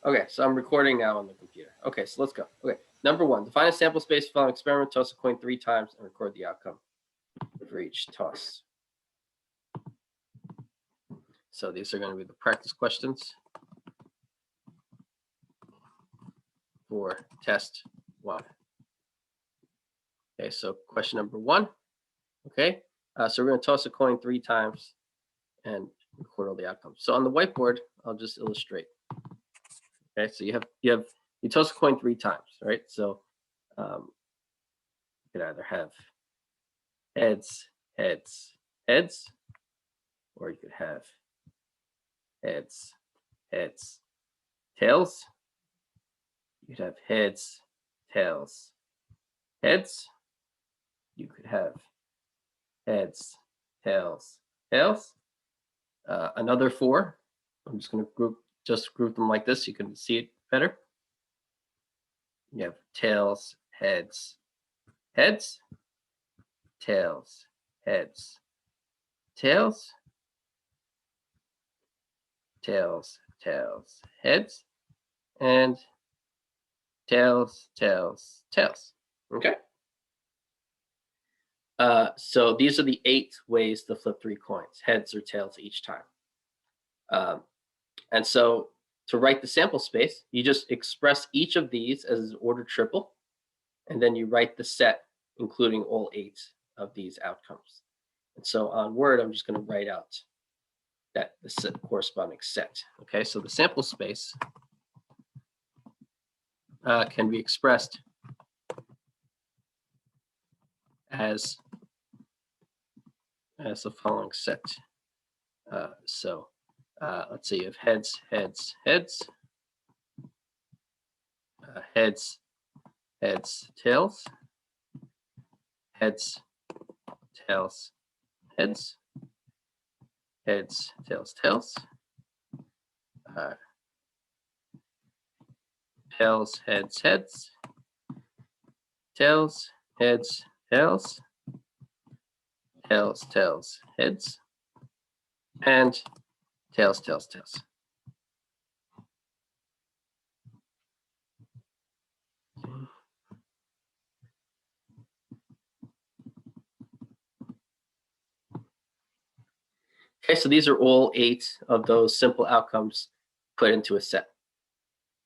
Okay, so I'm recording now on the computer. Okay, so let's go. Okay, number one, define a sample space following experiment, toss a coin 3 times, and record the outcome for each toss. So these are going to be the practice questions for test 1. Okay, so question number 1. Okay, so we're going to toss a coin 3 times and record all the outcomes. So on the whiteboard, I'll just illustrate. Okay, so you toss a coin 3 times, right? So you could either have heads, heads, heads, or you could have heads, heads, tails. You could have heads, tails, heads. You could have heads, tails, tails. Another 4. I'm just going to group them like this so you can see it better. You have tails, heads, heads, tails, heads, tails, tails, tails, heads, and tails, tails, tails. Okay. So these are the 8 ways to flip 3 coins, heads or tails each time. And so to write the sample space, you just express each of these as an ordered triple, and then you write the set, including all 8 of these outcomes. And so on Word, I'm just going to write out the corresponding set. Okay, so the sample space can be expressed as the following set. Let's say you have heads, heads, heads, heads, heads, tails, heads, tails, heads, heads, tails, tails, tails, heads, heads, tails, heads, tails, tails, tails, heads, and tails, tails, tails. Okay, so these are all 8 of those simple outcomes put into a set.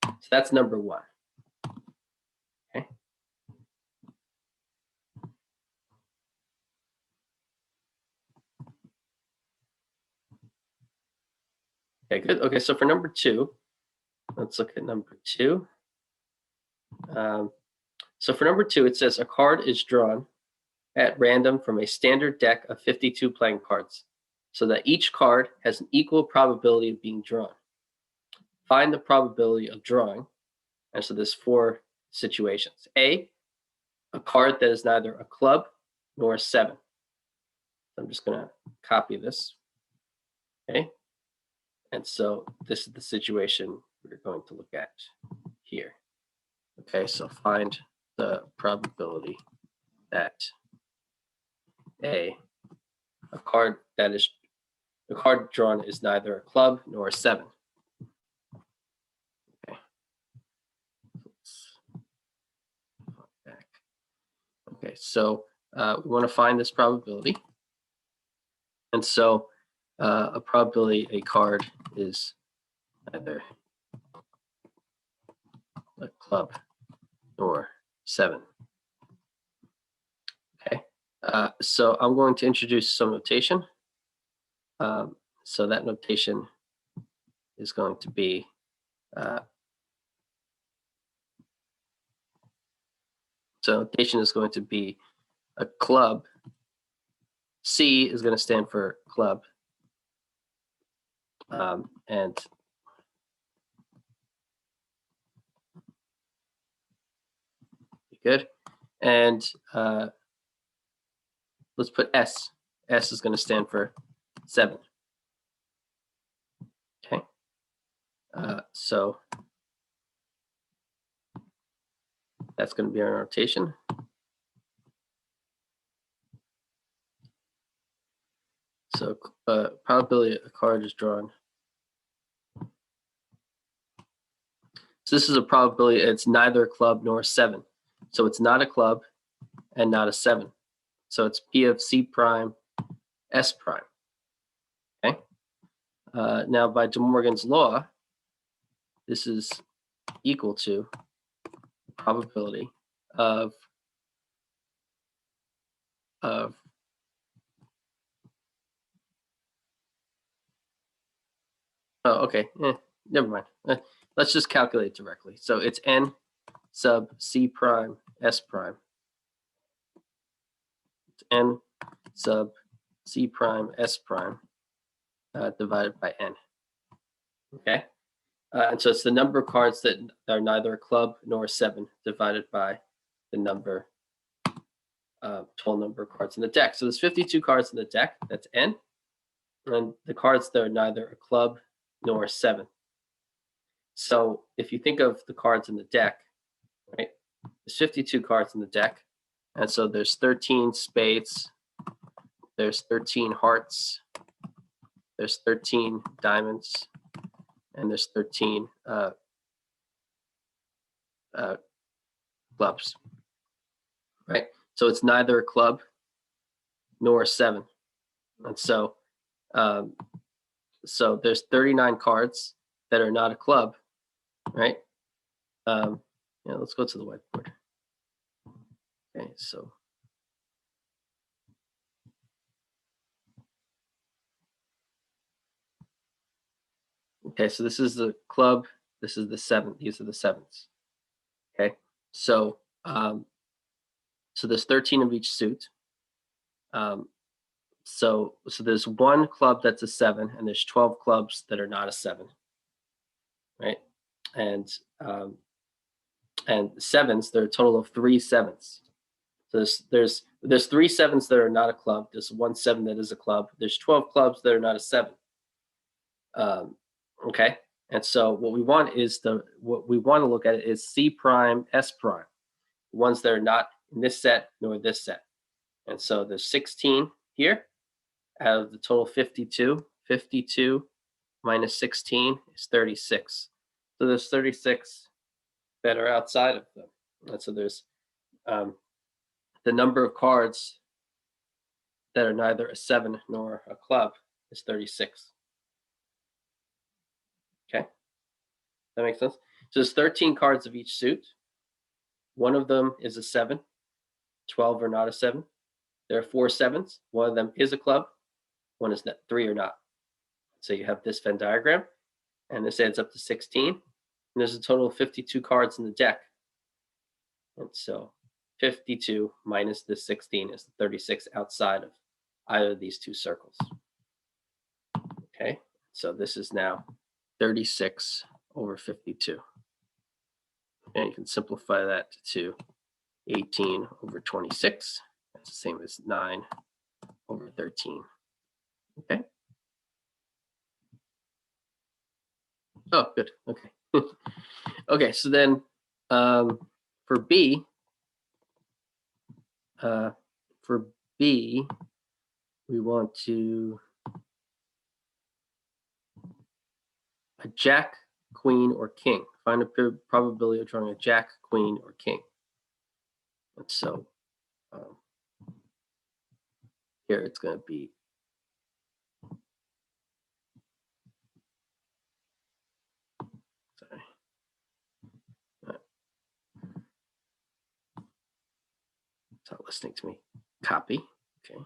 So that's number 1. Okay. Okay, good. Okay, so for number 2, let's look at number 2. So for number 2, it says a card is drawn at random from a standard deck of 52 playing cards, so that each card has an equal probability of being drawn. Find the probability of drawing. And so there's 4 situations. A card that is neither a club nor a 7. I'm just going to copy this. Okay. And so this is the situation we're going to look at here. Okay, so find the probability that a card that is the card drawn is neither a club nor a 7. Okay. Okay, so we want to find this probability. And so a probability a card is either a club nor 7. Okay, so I'm going to introduce some notation. So that notation is going to be a club. C is going to stand for club, and good. And let's put S. S is going to stand for 7. Okay. So that's going to be our notation. So probability a card is drawn So this is a probability. It's neither a club nor a 7. So it's not a club and not a 7. So it's P of C prime S prime. Okay. Now by De Morgan's law, this is equal to the probability of oh, okay, never mind. Let's just calculate it directly. So it's N sub C prime S prime. It's N sub C prime S prime divided by N. Okay. And so it's the number of cards that are neither a club nor a 7 divided by the number, total number of cards in the deck. So there's 52 cards in the deck. That's N. And the cards that are neither a club nor a 7. So if you think of the cards in the deck, right, there's 52 cards in the deck. And so there's 13 spades, there's 13 hearts, there's 13 diamonds, and there's 13 clubs, right? So it's neither a club nor a 7. And so so there's 39 cards that are not a club, right? Let's go to the whiteboard. Okay, so so this is the club, this is the 7, these are the 7s. Okay, so so there's 13 of each suit. So there's one club that's a 7, and there's 12 clubs that are not a 7, right? And 7s, there are a total of 3 7s. So there's 3 7s that are not a club. There's 1 7 that is a club. There's 12 clubs that are not a 7. Okay, and so what we want to look at is C prime S prime, ones that are not in this set nor this set. And so there's 16 here out of the total 52. 52 minus 16 is 36. So there's 36 that are outside of them. And so there's the number of cards that are neither a 7 nor a club is 36. Okay, that makes sense. So there's 13 cards of each suit. One of them is a 7. 12 are not a 7. There are 4 7s. One of them is a club. One is not. 3 are not. So you have this Venn diagram, and this adds up to 16. And there's a total of 52 cards in the deck. And so 52 minus this 16 is 36 outside of either of these two circles. Okay, so this is now 36 over 52. And you can simplify that to 18 over 26. That's the same as 9 over 13. Okay. Oh, good. Okay. Okay, so then for B, we want to a jack, queen, or king. Find a probability of drawing a jack, queen, or king. And so here it's going to be it's not listening to me. Copy. Okay.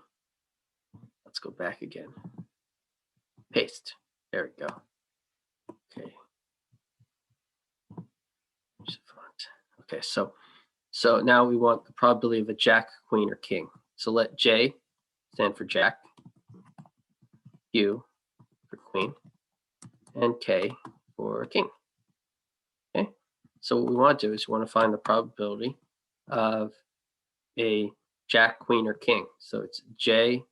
Let's go back again. Paste. There we go. Okay. Okay, so now we want the probability of a jack, queen, or king. So let J stand for jack, Q for queen, and K for king. Okay, so what we want to do is we want to find the probability of a jack, queen, or king. So it's J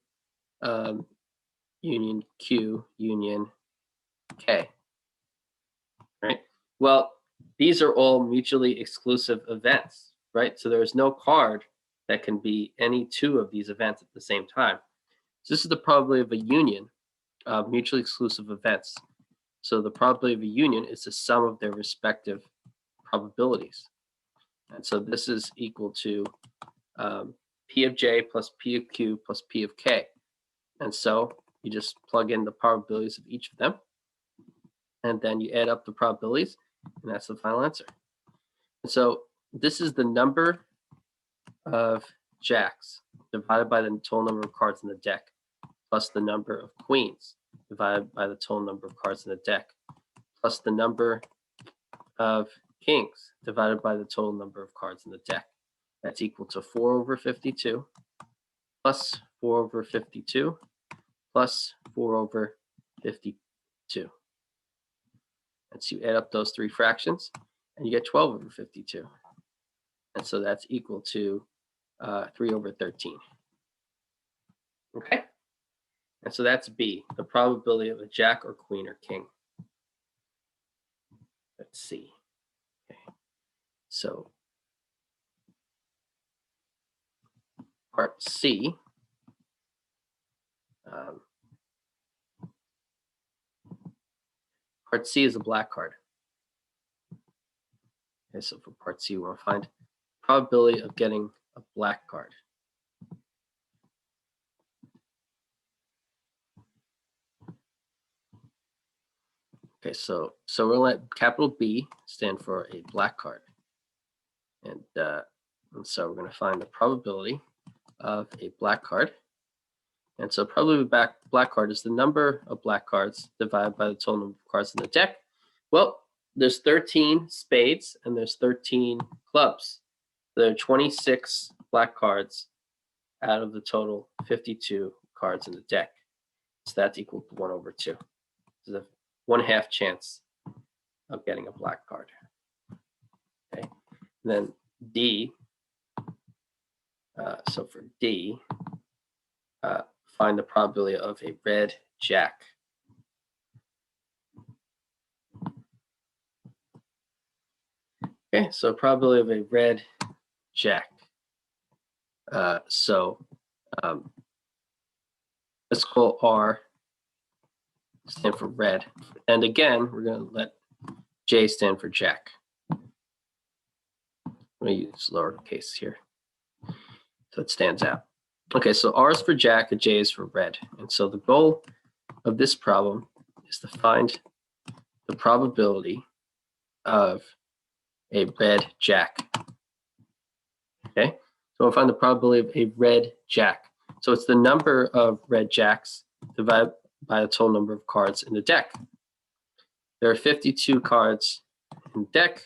union Q union K. Right? Well, these are all mutually exclusive events, right? So there is no card that can be any two of these events at the same time. So this is the probability of a union of mutually exclusive events. So the probability of a union is the sum of their respective probabilities. And so this is equal to P of J plus P of Q plus P of K. And so you just plug in the probabilities of each of them, and then you add up the probabilities, and that's the final answer. And so this is the number of jacks divided by the total number of cards in the deck, plus the number of queens divided by the total number of cards in the deck, plus the number of kings divided by the total number of cards in the deck. That's equal to 4 over 52 plus 4 over 52 plus 4 over 52. And so you add up those three fractions, and you get 12 over 52. And so that's equal to 3 over 13. Okay? And so that's B, the probability of a jack or queen or king. Let's see. Okay. So part C, part C is a black card. Okay, so for part C, we want to find probability of getting a black card. Okay, so we'll let capital B stand for a black card. And so we're going to find the probability of a black card. And so probably the black card is the number of black cards divided by the total number of cards in the deck. Well, there's 13 spades and there's 13 clubs. There are 26 black cards out of the total 52 cards in the deck. So that's equal to 1 over 2. This is a 1/2 chance of getting a black card. Okay, and then D. So for D, find the probability of a red jack. Okay, so probability of a red jack. Let's call R stand for red. And again, we're going to let J stand for jack. I'm going to use lowercase here so it stands out. Okay, so R is for jack and J is for red. And so the goal of this problem is to find the probability of a red jack. Okay, so we'll find the probability of a red jack. So it's the number of red jacks divided by the total number of cards in the deck. There are 52 cards in the deck,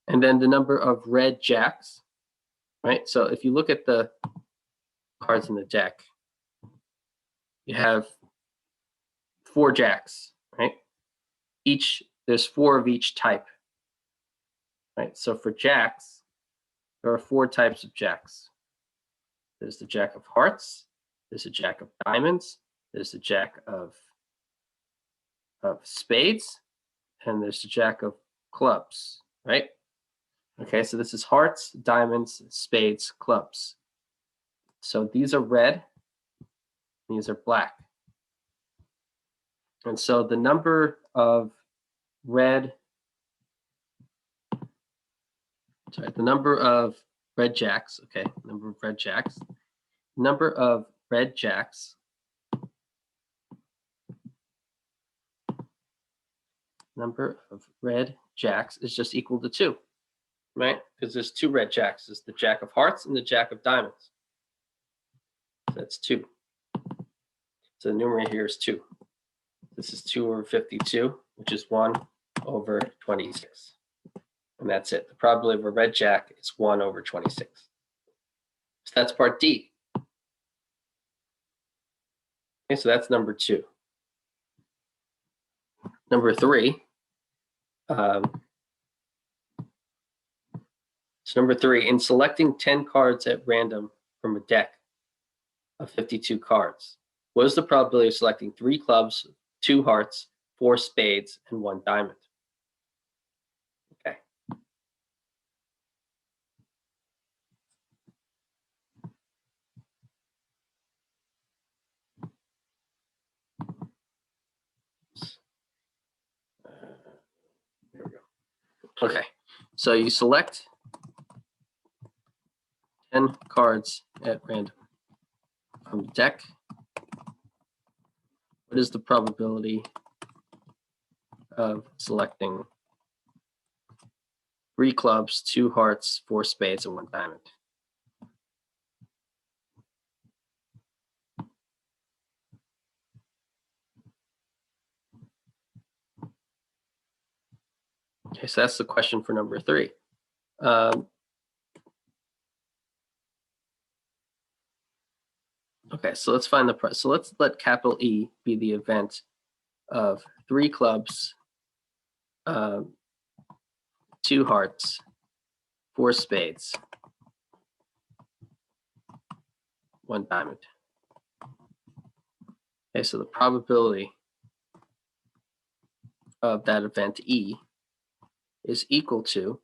and then the number of red jacks, right? So if you look at the cards in the deck, you have 4 jacks, right? There's 4 of each type, right? So for jacks, there are 4 types of jacks. There's the jack of hearts, there's a jack of diamonds, there's the jack of spades, and there's the jack of clubs, right? Okay, so this is hearts, diamonds, spades, clubs. So these are red, these are black. And so the number of red jacks, okay, number of red jacks is just equal to 2, right? Because there's 2 red jacks. There's the jack of hearts and the jack of diamonds. So that's 2. So the numerator here is 2. This is 2 over 52, which is 1 over 26. And that's it. The probability of a red jack is 1 over 26. So that's part D. Okay, so that's number 2. Number 3. So number 3, in selecting 10 cards at random from a deck of 52 cards, what is the probability of selecting 3 clubs, 2 hearts, 4 spades, and 1 diamond? Okay. There we go. Okay. So you select 10 cards at random from the deck. What is the probability of selecting 3 clubs, 2 hearts, 4 spades, and 1 diamond? Okay, so that's the question for number 3. Okay, so let's find the so let's let capital E be the event of 3 clubs, 2 hearts, 4 spades, 1 diamond. Okay, so the probability of that event E is equal to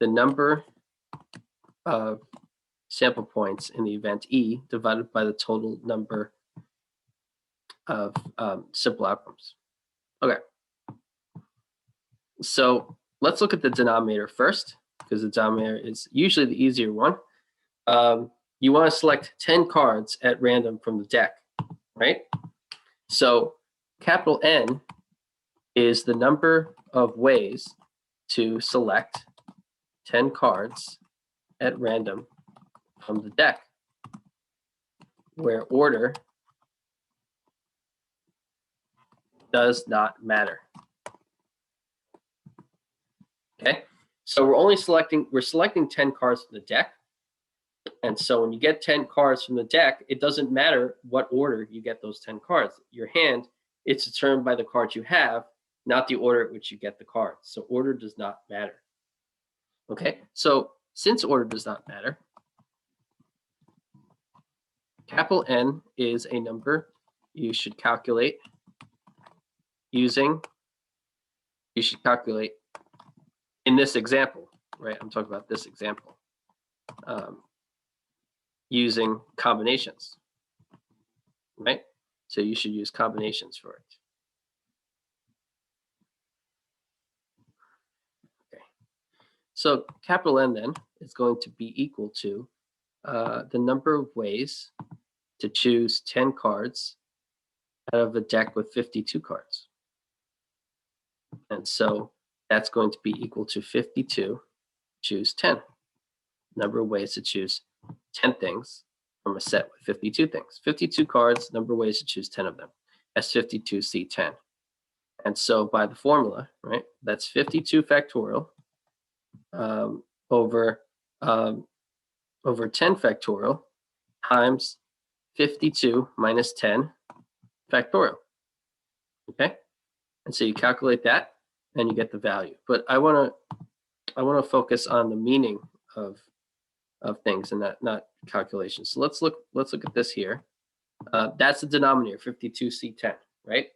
the number of sample points in the event E divided by the total number of simple outcomes. Okay, so let's look at the denominator first, because the denominator is usually the easier one. You want to select 10 cards at random from the deck, right? So capital N is the number of ways to select 10 cards at random from the deck, where order does not matter. Okay, so we're selecting 10 cards from the deck. And so when you get 10 cards from the deck, it doesn't matter what order you get those 10 cards. Your hand, it's determined by the cards you have, not the order at which you get the cards. So order does not matter. Okay, so since order does not matter, capital N is a number you should calculate in this example, right? I'm talking about this example, using combinations, right? So you should use combinations for it. Okay. So capital N then is going to be equal to the number of ways to choose 10 cards out of a deck with 52 cards. And so that's going to be equal to 52, choose 10. Number of ways to choose 10 things from a set with 52 things. 52 cards, number of ways to choose 10 of them. That's 52C10. And so by the formula, right, that's 52 factorial over 10 factorial times 52 minus 10 factorial. Okay, and so you calculate that and you get the value. But I want to focus on the meaning of things and not calculations. So let's look at this here. That's the denominator, 52C10, right?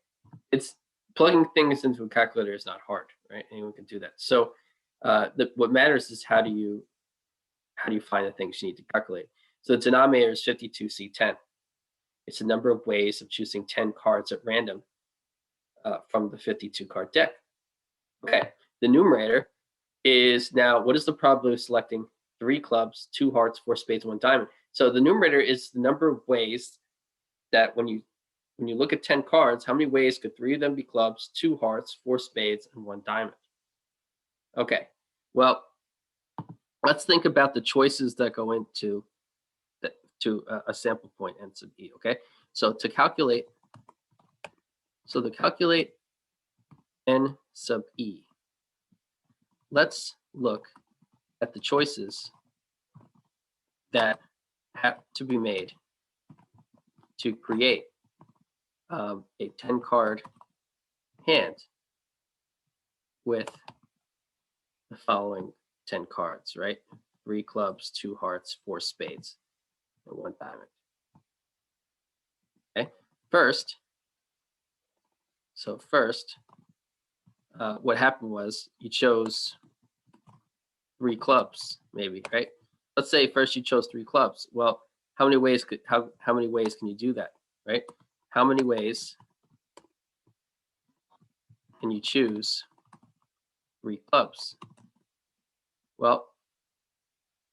It's plugging things into a calculator is not hard, right? Anyone can do that. So what matters is how do you find the things you need to calculate. So the denominator is 52C10. It's the number of ways of choosing 10 cards at random from the 52 card deck. Okay, the numerator is now, what is the probability of selecting 3 clubs, 2 hearts, 4 spades, 1 diamond? So the numerator is the number of ways that when you look at 10 cards, how many ways could 3 of them be clubs, 2 hearts, 4 spades, and 1 diamond? Okay, well, let's think about the choices that go into a sample point N sub E, okay? So to calculate N sub E, let's look at the choices that have to be made to create a 10 card hand with the following 10 cards, right? 3 clubs, 2 hearts, 4 spades, and 1 diamond. Okay, first, what happened was you chose 3 clubs, maybe, right? Let's say first you chose 3 clubs. Well, how many ways can you do that, right? How many ways can you choose 3 clubs? Well,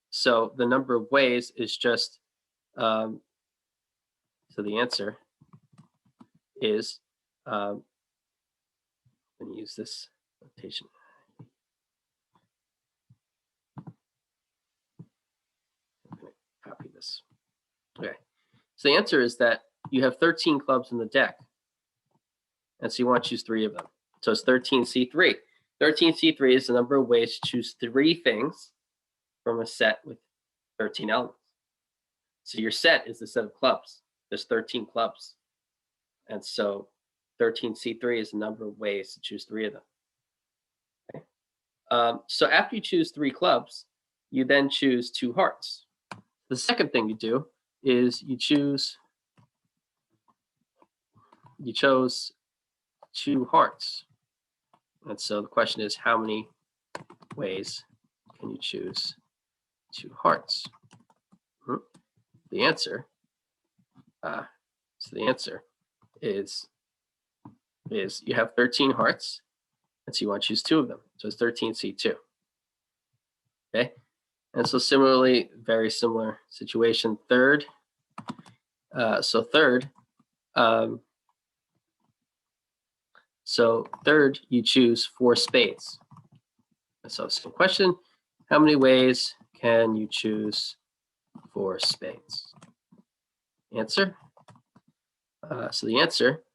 so the number of ways is just, so the answer is, I'm going to use this notation. I'm going to copy this. Okay. So the answer is that you have 13 clubs in the deck. And so you want to choose 3 of them. So it's 13C3. 13C3 is the number of ways to choose 3 things from a set with 13 elements. So your set is the set of clubs. There's 13 clubs. And so 13C3 is the number of ways to choose 3 of them. Okay. So after you choose 3 clubs, you then choose 2 hearts. The second thing you do is you chose 2 hearts. And so the question is, how many ways can you choose 2 hearts? The answer, is you have 13 hearts, and so you want to choose 2 of them. So it's 13C2. Okay, and so similarly, very similar situation. Third, third, you choose 4 spades. So same question, how many ways can you choose 4 spades? Answer. So the answer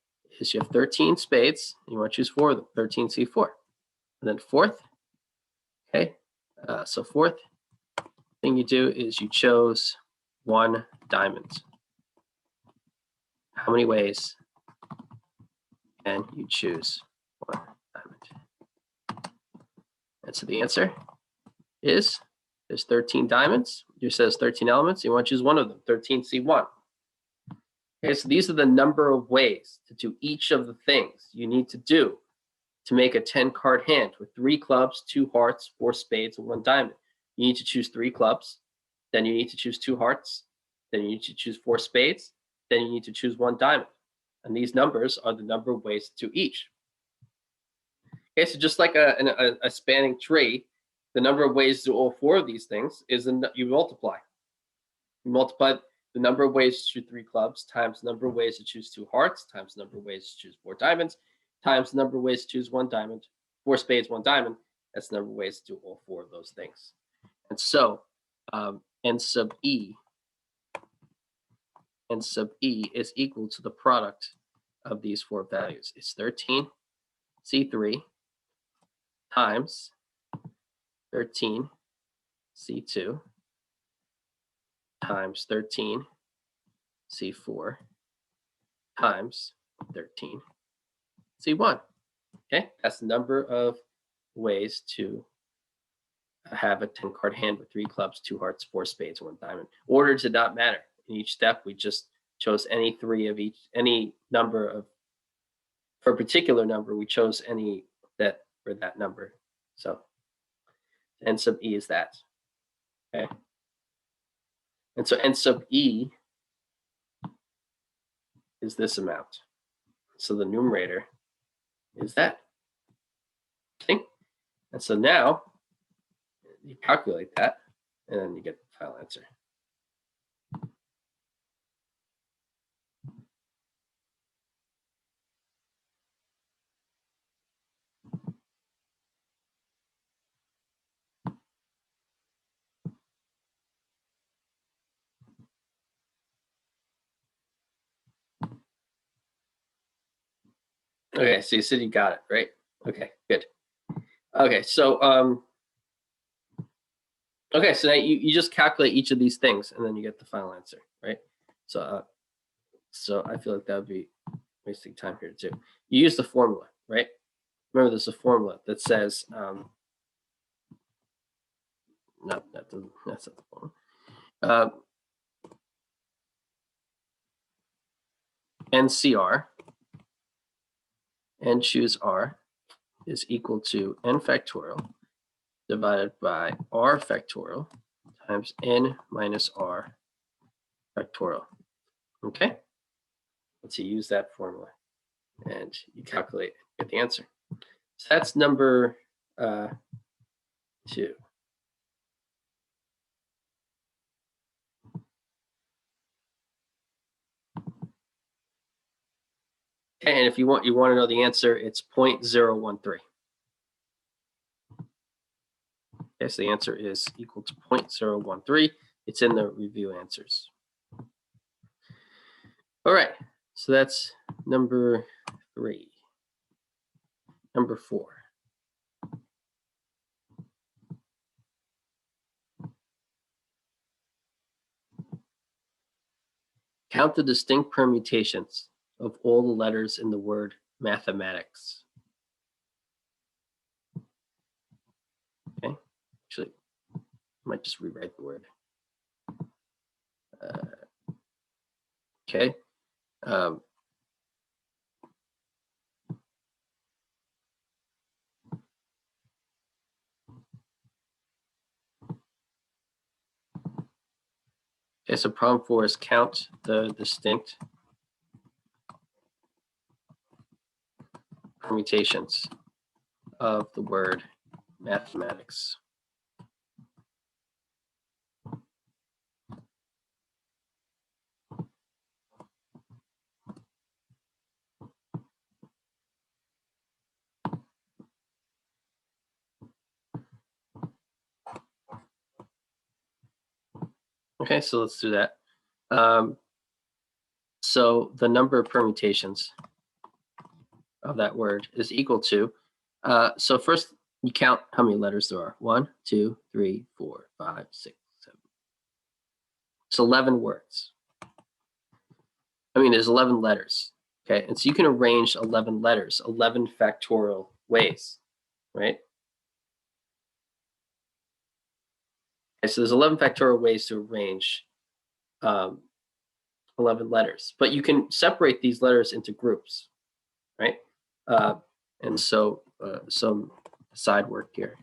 is you have 13 spades, and you want to choose 4 of them, 13C4. And then fourth, okay, so fourth thing you do is you chose 1 diamond. How many ways can you choose 1 diamond? And so the answer is there's 13 diamonds. It says 13 elements. You want to choose 1 of them, 13C1. Okay, so these are the number of ways to do each of the things you need to do to make a 10-card hand with 3 clubs, 2 hearts, 4 spades, and 1 diamond. You need to choose 3 clubs, then you need to choose 2 hearts, then you need to choose 4 spades, then you need to choose 1 diamond. And these numbers are the number of ways to do each. Okay, so just like a spanning tree, the number of ways to do all 4 of these things is you multiply. You multiply the number of ways to choose 3 clubs times the number of ways to choose 2 hearts times the number of ways to choose 4 diamonds times the number of ways to choose 1 diamond, 4 spades, 1 diamond. That's the number of ways to do all 4 of those things. And so n sub e is equal to the product of these 4 values. It's 13C3 times 13C2 times 13C4 times 13C1. Okay, that's the number of ways to have a 10-card hand with 3 clubs, 2 hearts, 4 spades, 1 diamond. Order did not matter. In each step, we just chose any 3 of each, any number of, for a particular number, we chose any that for that number. So n sub e is that. Okay. And so n sub e is this amount. So the numerator is that. Okay. And so now you calculate that, and then you get the final answer. Okay, so you said you got it, right? Okay, good. Okay, so okay, so now you just calculate each of these things, and then you get the final answer, right? So so I feel like that would be wasting time here too. You use the formula, right? Remember, there's a formula that says no, that's not the formula. NCR, n choose R, is equal to n factorial divided by R factorial times n minus R factorial. Okay? So you use that formula and you calculate, get the answer. So that's number 2. Okay, and if you want to know the answer, it's 0.013. Okay, so the answer is equal to 0.013. It's in the review answers. All right, so that's number 3. Number 4. Count the distinct permutations of all the letters in the word mathematics. Okay, actually, I might just rewrite the word. Okay. Okay, so problem 4 is count the distinct permutations of the word mathematics. Okay, so let's do that. So the number of permutations of that word is equal to, so first you count how many letters there are. 1, 2, 3, 4, 5, 6, 7. It's 11 words. I mean, there's 11 letters. Okay, and so you can arrange 11 letters, 11 factorial ways, right? Okay, so there's 11 factorial ways to arrange 11 letters, but you can separate these letters into groups, right? And so some side work here.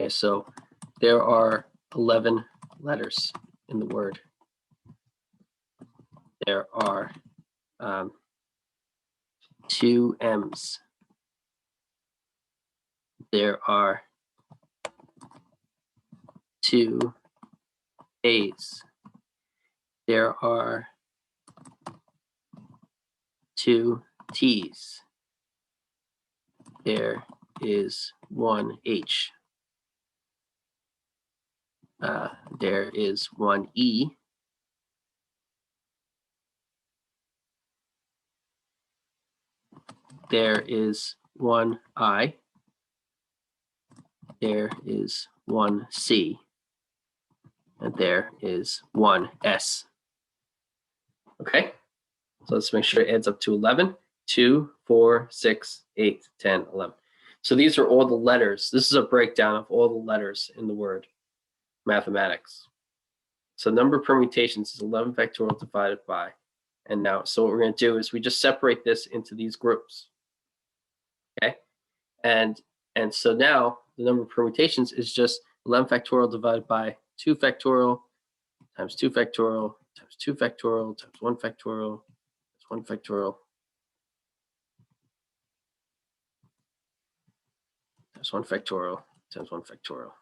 Okay, so there are 11 letters in the word. There are 2 M's. There are 2 A's. There are 2 T's. There is 1 H. There is 1 E. There is 1 I. There is 1 C. And there is 1 S. Okay, so let's make sure it adds up to 11. 2, 4, 6, 8, 10, 11. So these are all the letters. This is a breakdown of all the letters in the word mathematics. So number of permutations is 11 factorial divided by. And now, so what we're going to do is we just separate this into these groups. Okay, and so now the number of permutations is just 11 factorial divided by 2 factorial times 2 factorial times 2 factorial times 1 factorial times 1 factorial times 1 factorial times 1 factorial.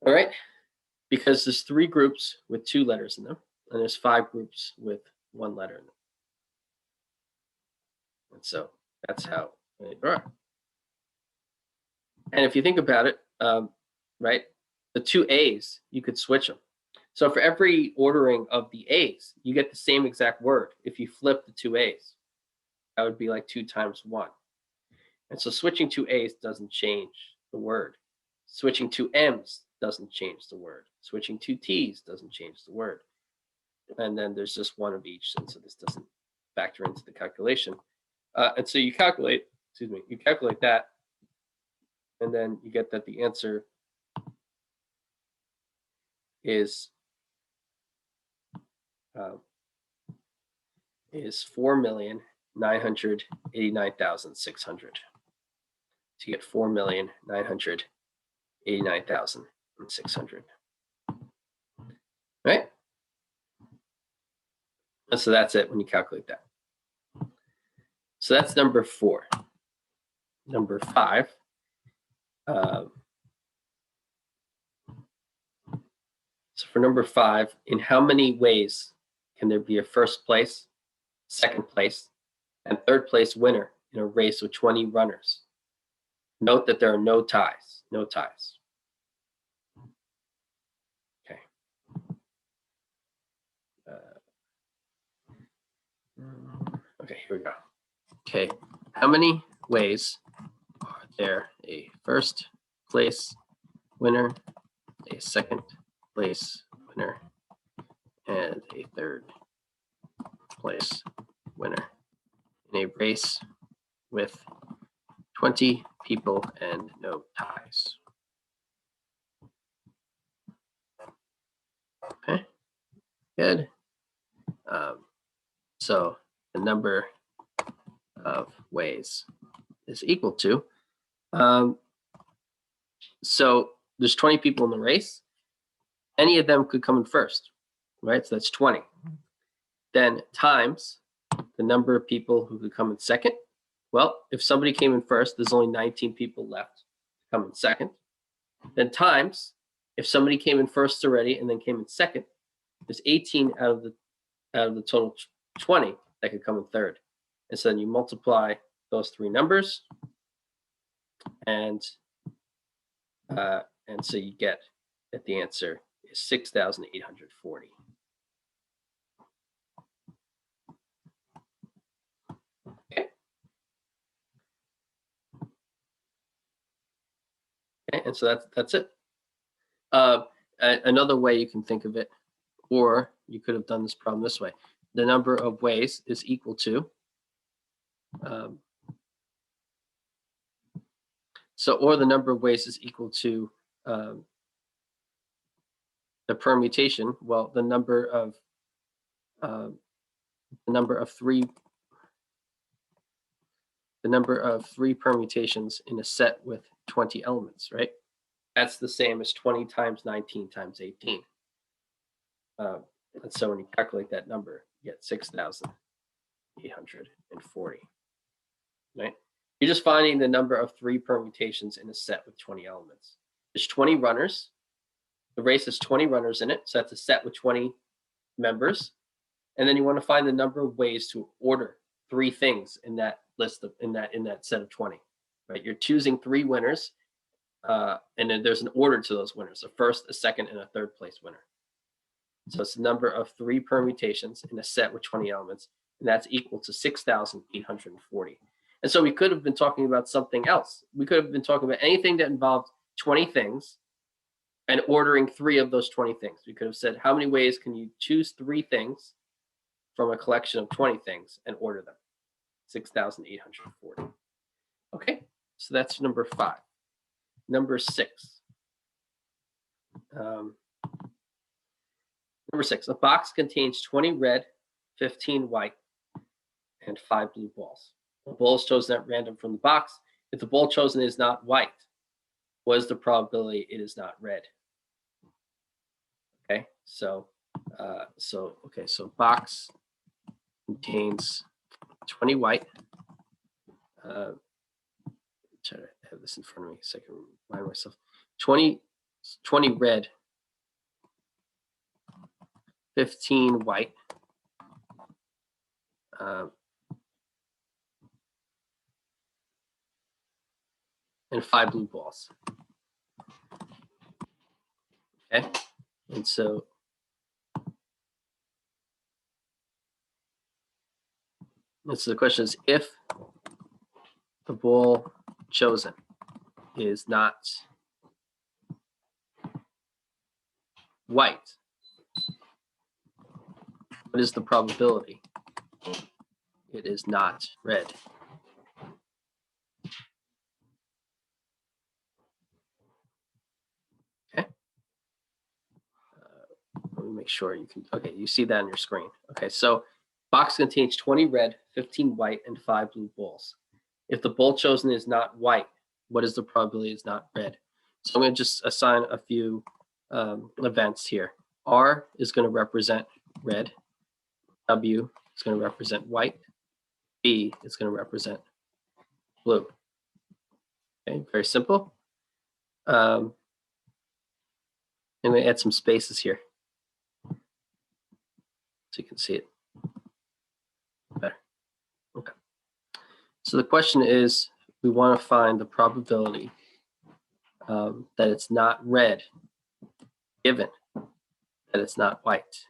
All right, because there's 3 groups with 2 letters in them, and there's 5 groups with 1 letter in them. And so that's how they are. And if you think about it, right, the 2 A's, you could switch them. So for every ordering of the A's, you get the same exact word. If you flip the 2 A's, that would be like 2 times 1. And so switching 2 A's doesn't change the word. Switching 2 M's doesn't change the word. Switching 2 T's doesn't change the word. And then there's just 1 of each, and so this doesn't factor into the calculation. And so you calculate, you calculate that, and then you get that the answer is 4,989,600. So you get 4,989,600. Right? And so that's it when you calculate that. So that's number 4. Number 5. So for number 5, in how many ways can there be a first place, second place, and third place winner in a race with 20 runners? Note that there are no ties, no ties. Okay. Okay, here we go. Okay, how many ways are there a first place winner, a second place winner, and a third place winner in a race with 20 people and no ties? Okay, good. So the number of ways is equal to, so there's 20 people in the race. Any of them could come in first, right? So that's 20. Then times the number of people who could come in second. Well, if somebody came in first, there's only 19 people left to come in second. Then times, if somebody came in first already and then came in second, there's 18 out of the total 20 that could come in third. And so then you multiply those three numbers, and so you get that the answer is 6,840. Okay. Okay, and so that's it. Another way you can think of it, or you could have done this problem this way: the number of ways is equal to, or the number of ways is equal to the permutation. Well, the number of three permutations in a set with 20 elements, right? That's the same as 20 times 19 times 18. And so when you calculate that number, you get 6,840, right? You're just finding the number of three permutations in a set with 20 elements. There's 20 runners. The race has 20 runners in it, so that's a set with 20 members. And then you want to find the number of ways to order three things in that list of in that set of 20, right? You're choosing three winners, and then there's an order to those winners: a first, a second, and a third place winner. So it's the number of three permutations in a set with 20 elements, and that's equal to 6,840. And so we could have been talking about something else. We could have been talking about anything that involved 20 things and ordering three of those 20 things. We could have said, how many ways can you choose three things from a collection of 20 things and order them? 6,840. Okay, so that's number 5. Number 6. Number 6, a box contains 20 red, 15 white, and 5 blue balls. A ball is chosen at random from the box. If the ball chosen is not white, what is the probability it is not red? Okay, so box contains 20 white. Try to have this in front of me so I can remind myself. 20 red, 15 white, and 5 blue balls. Okay, and so the question is, if the ball chosen is not white, what is the probability it is not red? Okay. Let me make sure you can. Okay, you see that on your screen. Okay, so box contains 20 red, 15 white, and 5 blue balls. If the ball chosen is not white, what is the probability it's not red? So I'm going to just assign a few events here. R is going to represent red. W is going to represent white. B is going to represent blue. Okay, very simple. I'm going to add some spaces here. so you can see it better. Okay. So the question is, we want to find the probability that it's not red, given that it's not white.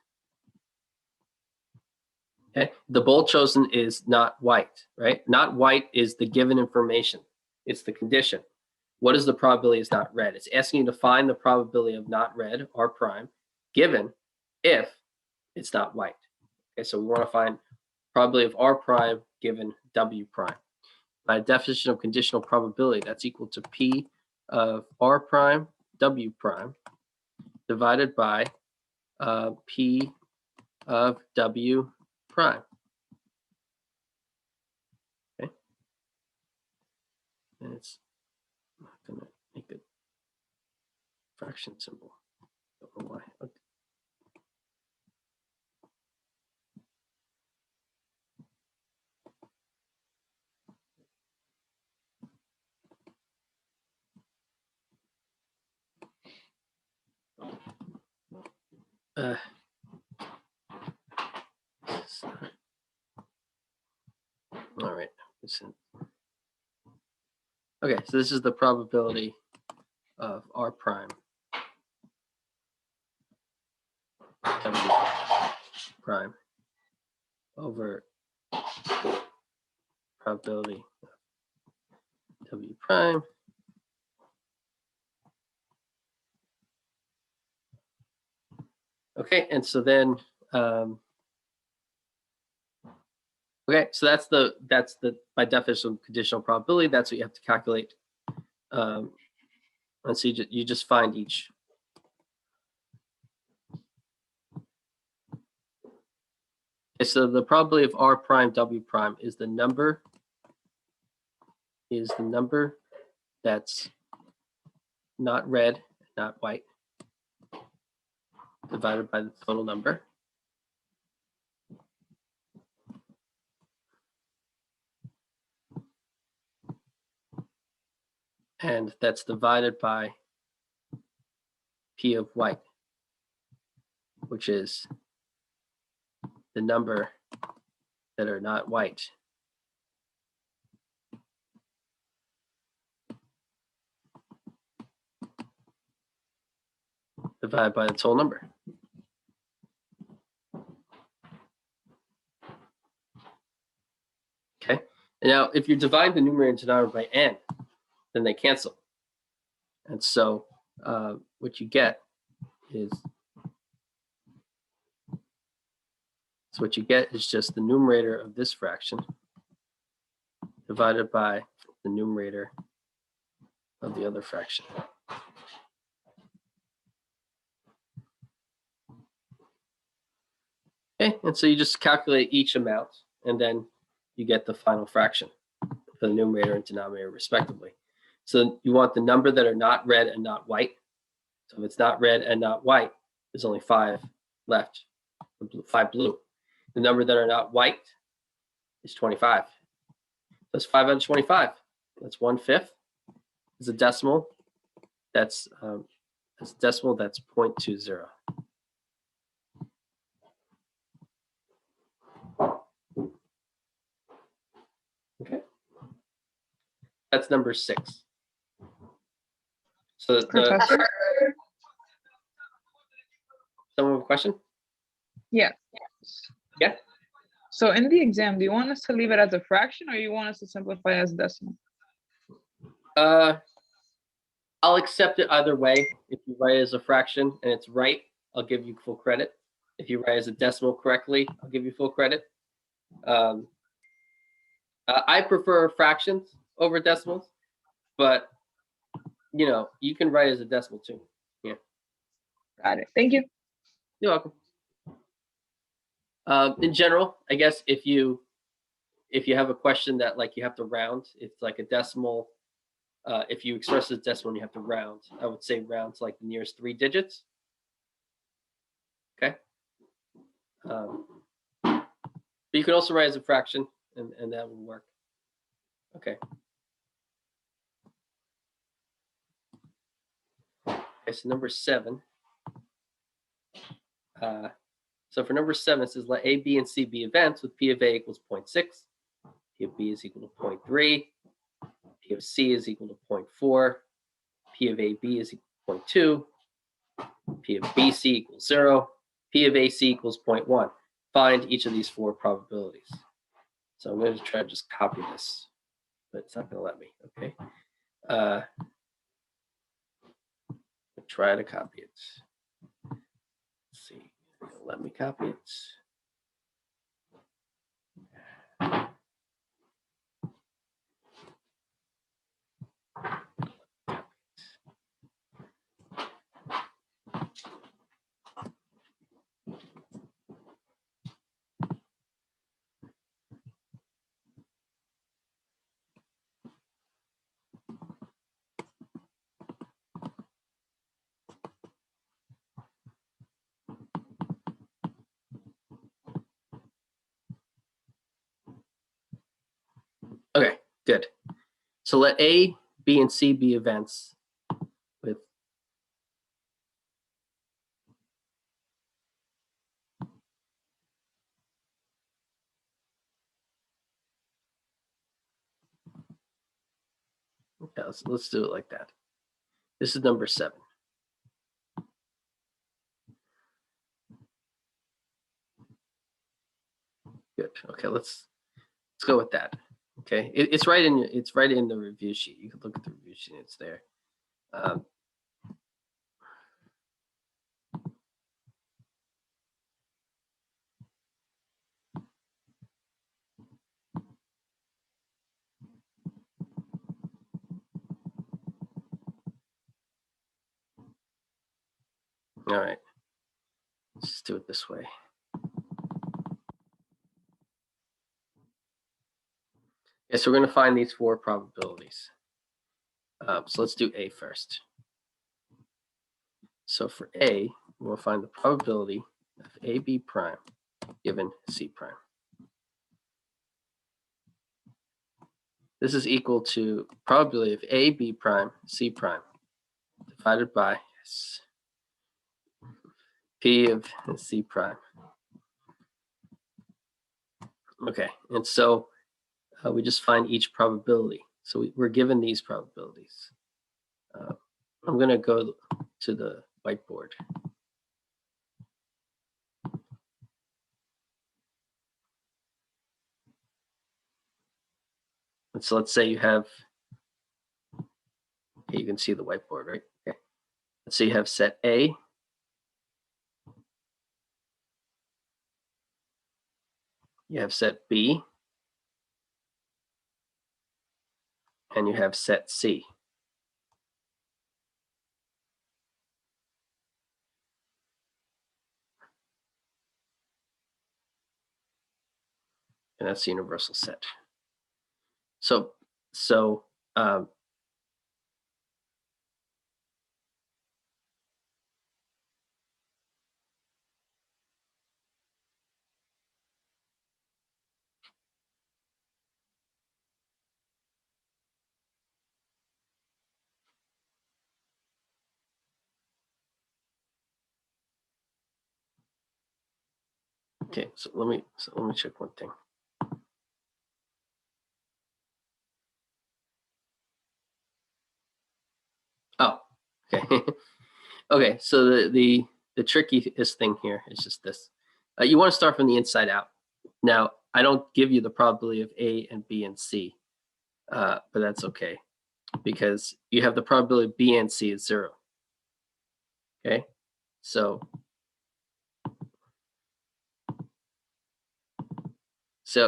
Okay, the bold chosen is not white, right? Not white is the given information. It's the condition. What is the probability it's not red? It's asking you to find the probability of not red, R prime, given if it's not white. Okay, so we want to find probability of R prime given W prime. By definition of conditional probability, that's equal to P of R prime, W prime, divided by P of W prime. Okay, and it's not going to make a fraction symbol. Don't know why. Okay. All right. Okay, so this is the probability of R prime W prime over probability of W prime okay, and so then okay, so that's the by definition of conditional probability. That's what you have to calculate. And so you just find each. Okay, so the probability of R prime W prime is the number that's not red, not white, divided by the total number. And that's divided by P of white, which is the number that are not white. Divided by the total number. Okay, and now if you divide the numerator and denominator by n, then they cancel. And so what you get is, just the numerator of this fraction divided by the numerator of the other fraction. Okay, and so you just calculate each amount, and then you get the final fraction for the numerator and denominator respectively. So you want the number that are not red and not white. So if it's not red and not white, there's only 5 left, 5 blue. The number that are not white is 25. That's 5 out of 25. That's 1/5. Is a decimal. That's decimal. That's 0.20. Okay. That's number 6. So Professor? Someone have a question? Yeah. Yeah. So in the exam, do you want us to leave it as a fraction or you want us to simplify as decimal? I'll accept it either way. If you write it as a fraction and it's right, I'll give you full credit. If you write it as a decimal correctly, I'll give you full credit. I prefer fractions over decimals, but you know, you can write it as a decimal too. Yeah. Got it. Thank you. You're welcome. In general, I guess if you have a question that like you have to round, it's like a decimal. If you express it as decimal and you have to round, I would say round to like the nearest 3 digits. Okay. But you can also write as a fraction, and that will work. Okay. Okay, so number 7. So for number 7, it says let A, B, and C be events with P of A equals 0.6, P of B is equal to 0.3, P of C is equal to 0.4, P of AB is equal to 0.2, P of BC equals 0, P of AC equals 0.1. Find each of these 4 probabilities. So I'm going to try to just copy this, but it's not going to let me. Okay. Try to copy it. Let's see. Let me copy it. Okay, good. So let A, B, and C be events with okay, let's do it like that. This is number 7. Good. Okay, let's go with that. Okay, it's right in the review sheet. You can look at the review sheet; it's there. All right, let's just do it this way. Okay, so we're going to find these 4 probabilities. So let's do A first. So for A, we'll find the probability of AB prime given C prime. This is equal to probability of A, B prime, C prime divided by P of C prime. Okay, and so we just find each probability. So we're given these probabilities. I'm going to go to the whiteboard. And so let's say you have, okay, you can see the whiteboard, right? Okay. Let's say you have set A. You have set B. And you have set C. And that's the universal set. So okay, so let me check one thing. Oh, okay. Okay, so the trickiest thing here is just this. You want to start from the inside out. Now, I don't give you the probability of A and B and C, but that's okay because you have the probability of B and C is 0. Okay, so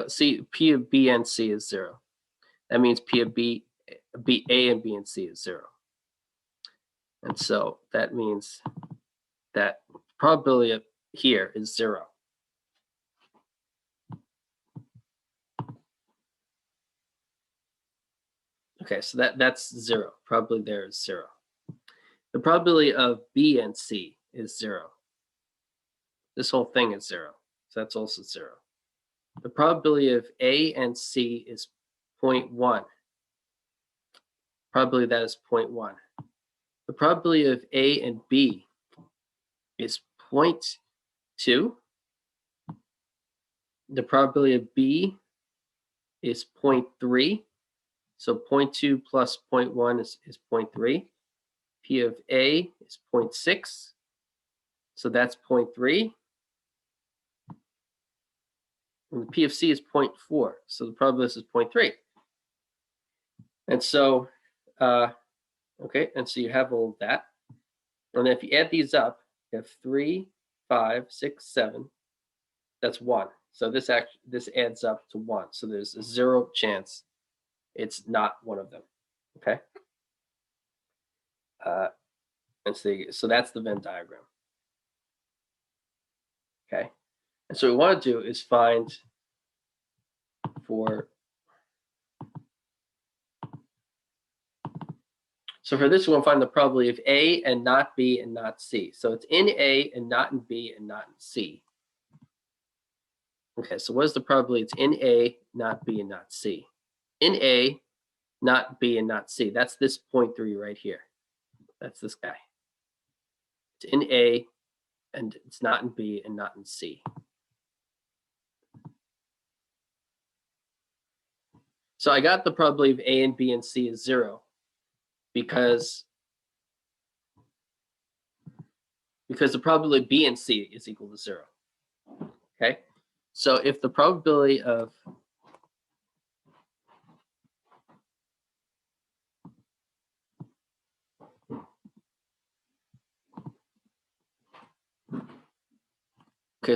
see, P of B and C is 0. That means P of A and B and C is 0. And so that means that probability of here is 0. Okay, so that's 0. Probability there is 0. The probability of B and C is 0. This whole thing is 0. So that's also 0. The probability of A and C is 0.1. Probability that is 0.1. The probability of A and B is 0.2. the probability of B is 0.3. So 0.2 plus 0.1 is 0.3. P of A is 0.6. So that's 0.3. And the P of C is 0.4. So the probability is 0.3. And so, okay, and so you have all of that. And then if you add these up, you have 3, 5, 6, 7. That's 1. So this adds up to 1. So there's a 0 chance it's not one of them. Okay. And so that's the Venn diagram. Okay. And so what we want to do is find for this, we want to find the probability of A and not B and not C. So it's in A and not in B and not in C. Okay, so what is the probability? It's in A, not B, and not C. In A, not B, and not C. That's this 0.3 right here. That's this guy. It's in A, and it's not in B, and not in C. So I got the probability of A and B and C is 0 because the probability of B and C is equal to 0. Okay, so if the probability of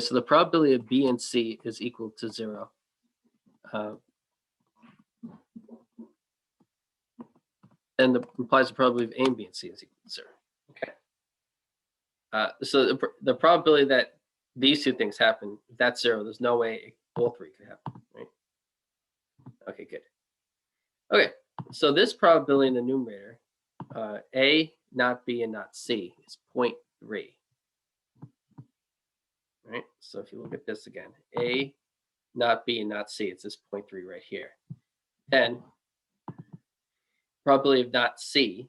so the probability of B and C is equal to 0. Then implies the probability of A and B and C is equal to 0. Okay. So the probability that these two things happen, if that's 0, there's no way all three could happen, right? Okay, good. Okay, so this probability in the numerator, A, not B, and not C, is 0.3. Right? So if you look at this again, A, not B, and not C, it's this 0.3 right here. Then probability of not C,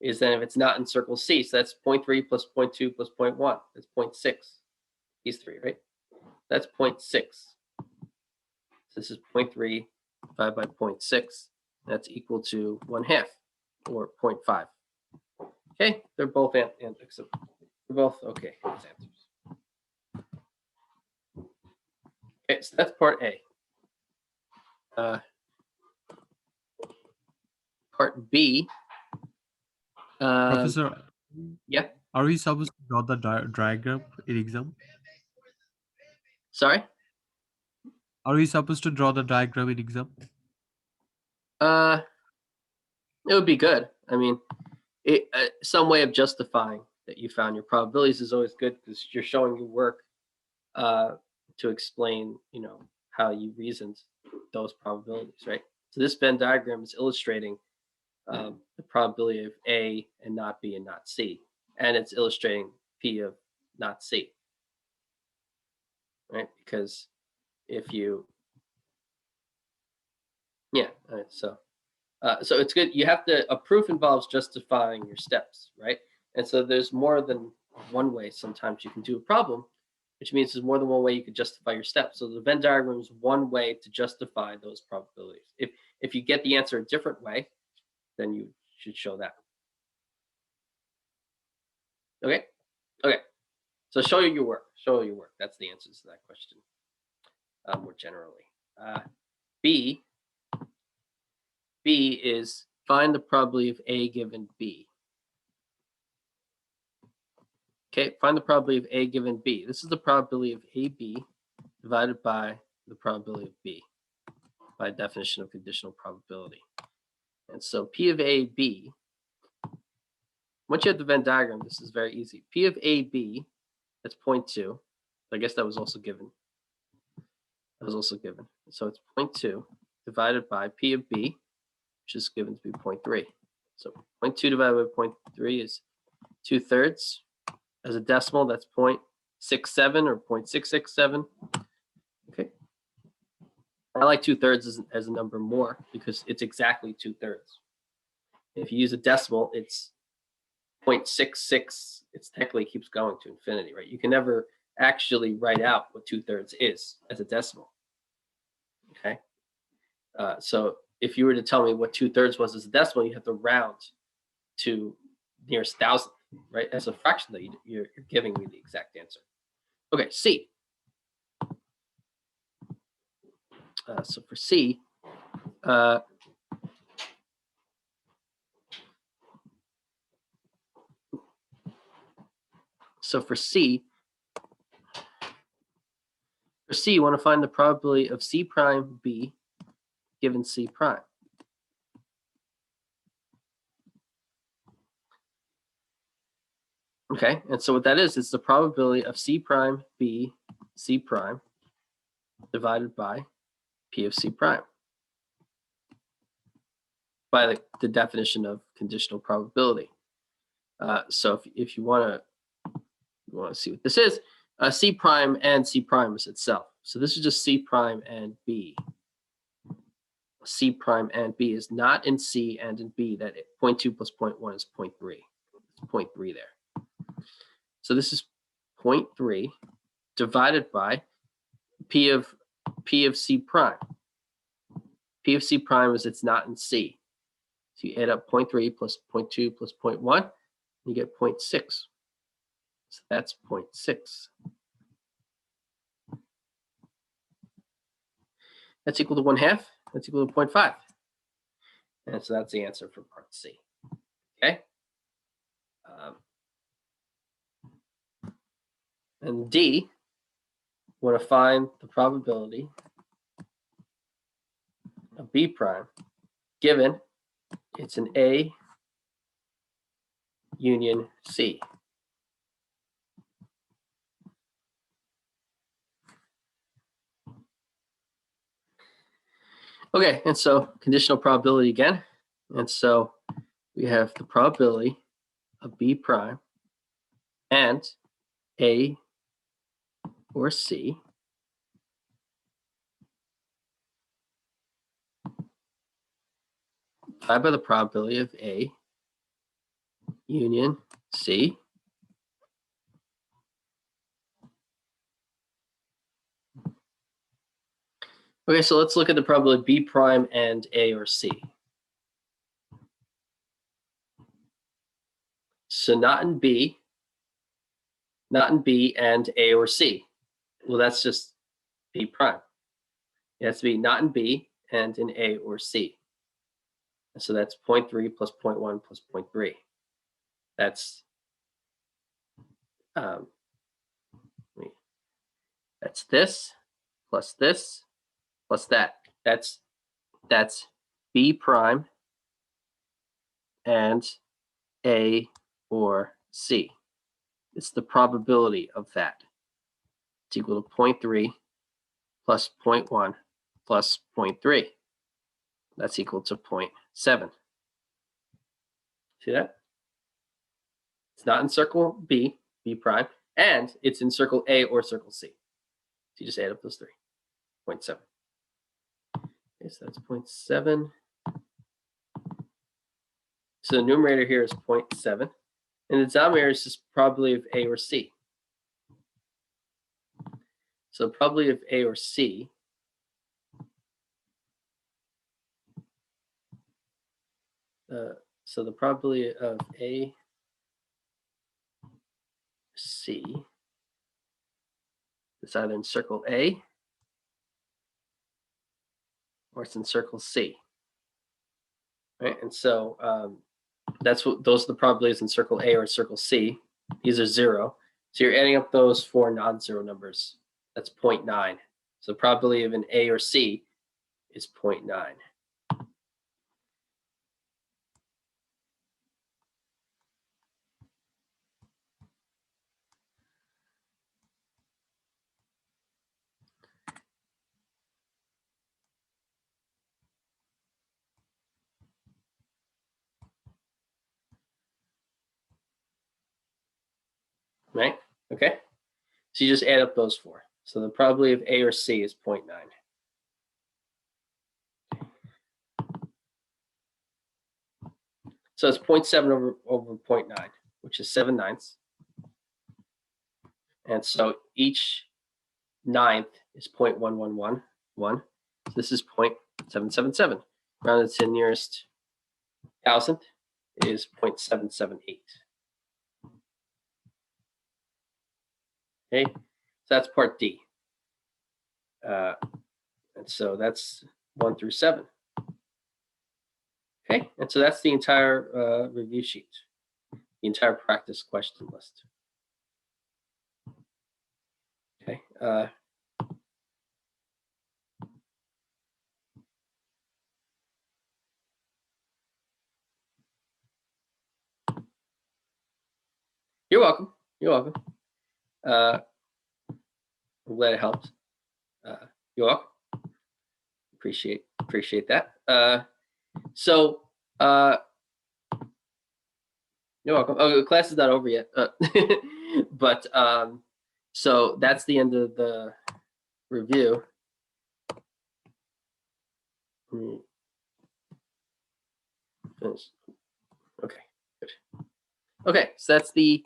is then if it's not in circle C, so that's 0.3 plus 0.2 plus 0.1, that's 0.6. These three, right? That's 0.6. So this is 0.3 divided by 0.6. That's equal to 1/2 or 0.5. Okay, they're both they're both okay. These answers. Okay, so that's part A. Part B. Professor, Yeah. are we supposed to draw the diagram in exam? Sorry. Are we supposed to draw the diagram in exam? It would be good. I mean, some way of justifying that you found your probabilities is always good because you're showing your work to explain, how you reasoned those probabilities, right? So this Venn diagram is illustrating the probability of A and not B and not C, and it's illustrating P of not C, right? Because if you, so it's good. You have to, a proof involves justifying your steps, right? And so there's more than one way sometimes you can do a problem, which means there's more than one way you could justify your steps. So the Venn diagram is one way to justify those probabilities. If you get the answer a different way, then you should show that. Okay? Okay. So show your work. Show your work. That's the answers to that question more generally. B is find the probability of A given B. Okay, find the probability of A given B. This is the probability of AB divided by the probability of B by definition of conditional probability. And so P of AB, once you have the Venn diagram, this is very easy. P of AB, that's 0.2. I guess that was also given. So it's 0.2 divided by P of B, which is given to be 0.3. So 0.2 divided by 0.3 is 2/3. As a decimal, that's 0.67 or 0.667. Okay. I like 2/3 as a number more because it's exactly 2/3. If you use a decimal, it's 0.66 it's technically keeps going to infinity, right? You can never actually write out what 2/3 is as a decimal. Okay. So if you were to tell me what 2/3 was as a decimal, you have to round to nearest thousandth, right? As a fraction that you're giving me the exact answer. Okay, C. So for C, you want to find the probability of C prime B given C prime. Okay, and so what that is, it's the probability of C prime B C prime divided by P of C prime, by the definition of conditional probability. So if you want to see what this is, C prime and C prime is itself. So this is just C prime and B. C prime and B is not in C and in B. That 0.2 plus 0.1 is 0.3. It's 0.3 there. So this is 0.3 divided by P of C prime. P of C prime is it's not in C. So you add up 0.3 plus 0.2 plus 0.1, you get 0.6. So that's 0.6. That's equal to 1/2. That's equal to 0.5. And so that's the answer for part C. Okay. And D, want to find the probability of B prime given it's an A union C. Okay, and so conditional probability again. And so we have the probability of B prime and A or C divided by the probability of A union C Okay, so let's look at the probability B prime and A or C. So not in B and A or C. Well, that's just B prime. It has to be not in B and in A or C. And so that's 0.3 plus 0.1 plus 0.3. That's this plus that. That's B prime and A or C. It's the probability of that. It's equal to 0.3 plus 0.1 plus 0.3. That's equal to 0.7. See that? It's not in circle B prime, and it's in circle A or circle C. So you just add up those three. 0.7. Okay, so that's 0.7. So the numerator here is 0.7. And the denominator is just probability of A or C. So probability of A or C so the probability of A C is either in circle A or it's in circle C. Right? And so those are the probabilities in circle A or circle C. These are 0. So you're adding up those four non-zero numbers. That's 0.9. So probability of an A or C is 0.9. Right? Okay. So you just add up those four. So the probability of A or C is 0.9. So it's 0.7 over 0.9, which is 7/9. And so each ninth is 0.1111. So this is 0.777. Rounded to the nearest thousandth is 0.778. Okay, so that's part D. And so that's 1 through 7. Okay, and so that's the entire review sheet, the entire practice question list. Okay. You're welcome. You're welcome. I'm glad it helped. You're welcome. Appreciate that. So you're welcome. Oh, the class is not over yet. But so that's the end of the review. Finish. Okay, good. Okay, so that's the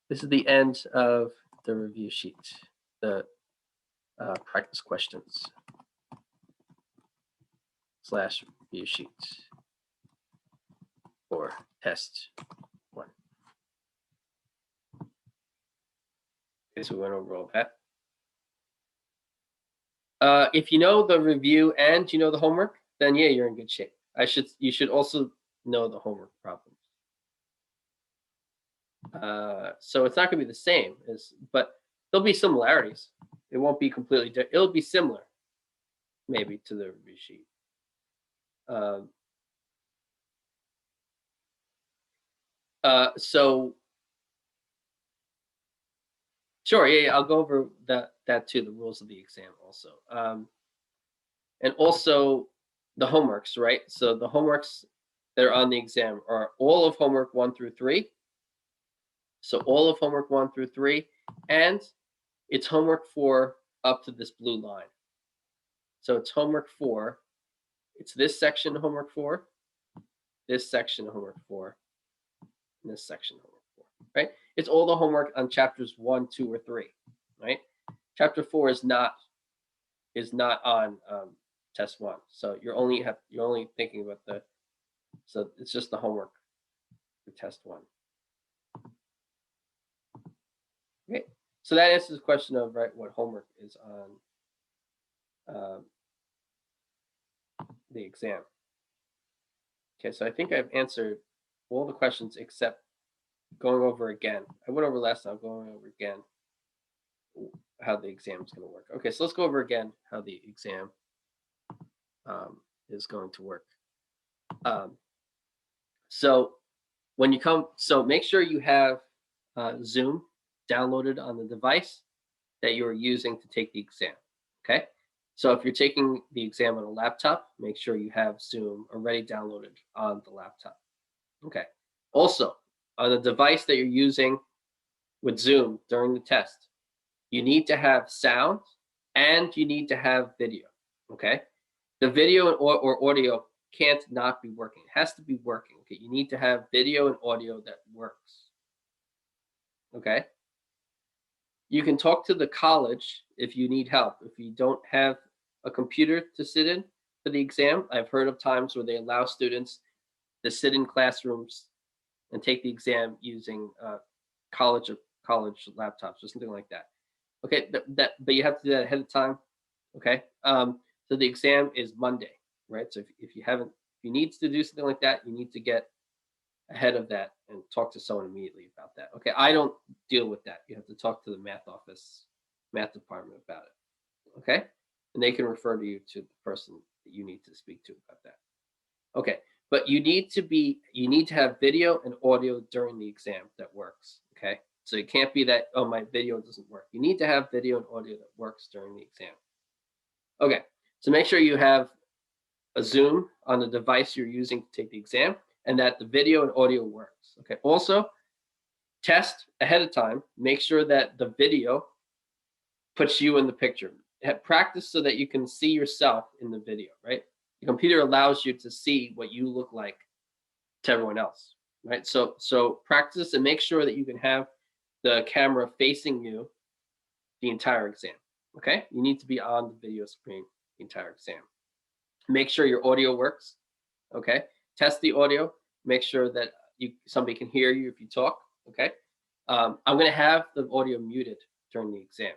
this is the end of the review sheet, the practice questions / review sheet for test 1. Okay, so we went over all that. If you know the review and you know the homework, then yeah, you're in good shape. You should also know the homework problems. So it's not going to be the same but there'll be similarities. It won't be completely different. It'll be similar, maybe, to the review sheet. So sure, yeah, I'll go over that too, the rules of the exam also. And also the homeworks, right? So the homeworks that are on the exam are all of homework 1 through 3. So all of homework 1 through 3, and it's homework 4 up to this blue line. So it's homework 4. It's this section of homework 4, this section of homework 4, and this section of homework 4, right? It's all the homework on chapters 1, 2, or 3, right? Chapter 4 is not on test 1. So you're only thinking about so it's just the homework for test 1. Okay, so that answers the question of what homework is on the exam. Okay, so I think I've answered all the questions except going over again. I went over last time, going over again how the exam is going to work. Okay, so let's go over again how the exam is going to work. So when you come, so make sure you have Zoom downloaded on the device that you're using to take the exam. Okay, so if you're taking the exam on a laptop, make sure you have Zoom already downloaded on the laptop. Okay, also on the device that you're using with Zoom during the test, you need to have sound and you need to have video. Okay, the video or audio can't not be working. It has to be working. Okay, you need to have video and audio that works. Okay, you can talk to the college if you need help. If you don't have a computer to sit in for the exam, I've heard of times where they allow students to sit in classrooms and take the exam using college laptops or something like that. Okay, but you have to do that ahead of time. Okay, so the exam is Monday, right? So if you need to do something like that, you need to get ahead of that and talk to someone immediately about that. Okay, I don't deal with that. You have to talk to the math department about it. Okay, and they can refer you to the person that you need to speak to about that. Okay, but you need to have video and audio during the exam that works. Okay, so it can't be that, oh, my video doesn't work. You need to have video and audio that works during the exam. Okay, so make sure you have a Zoom on the device you're using to take the exam and that the video and audio works. Okay, also test ahead of time. Make sure that the video puts you in the picture. Practice so that you can see yourself in the video, right? The computer allows you to see what you look like to everyone else, right? So practice and make sure that you can have the camera facing you the entire exam, okay? You need to be on the video screen the entire exam. Make sure your audio works, okay? Test the audio, make sure that somebody can hear you if you talk, okay? I'm gonna have the audio muted during the exam.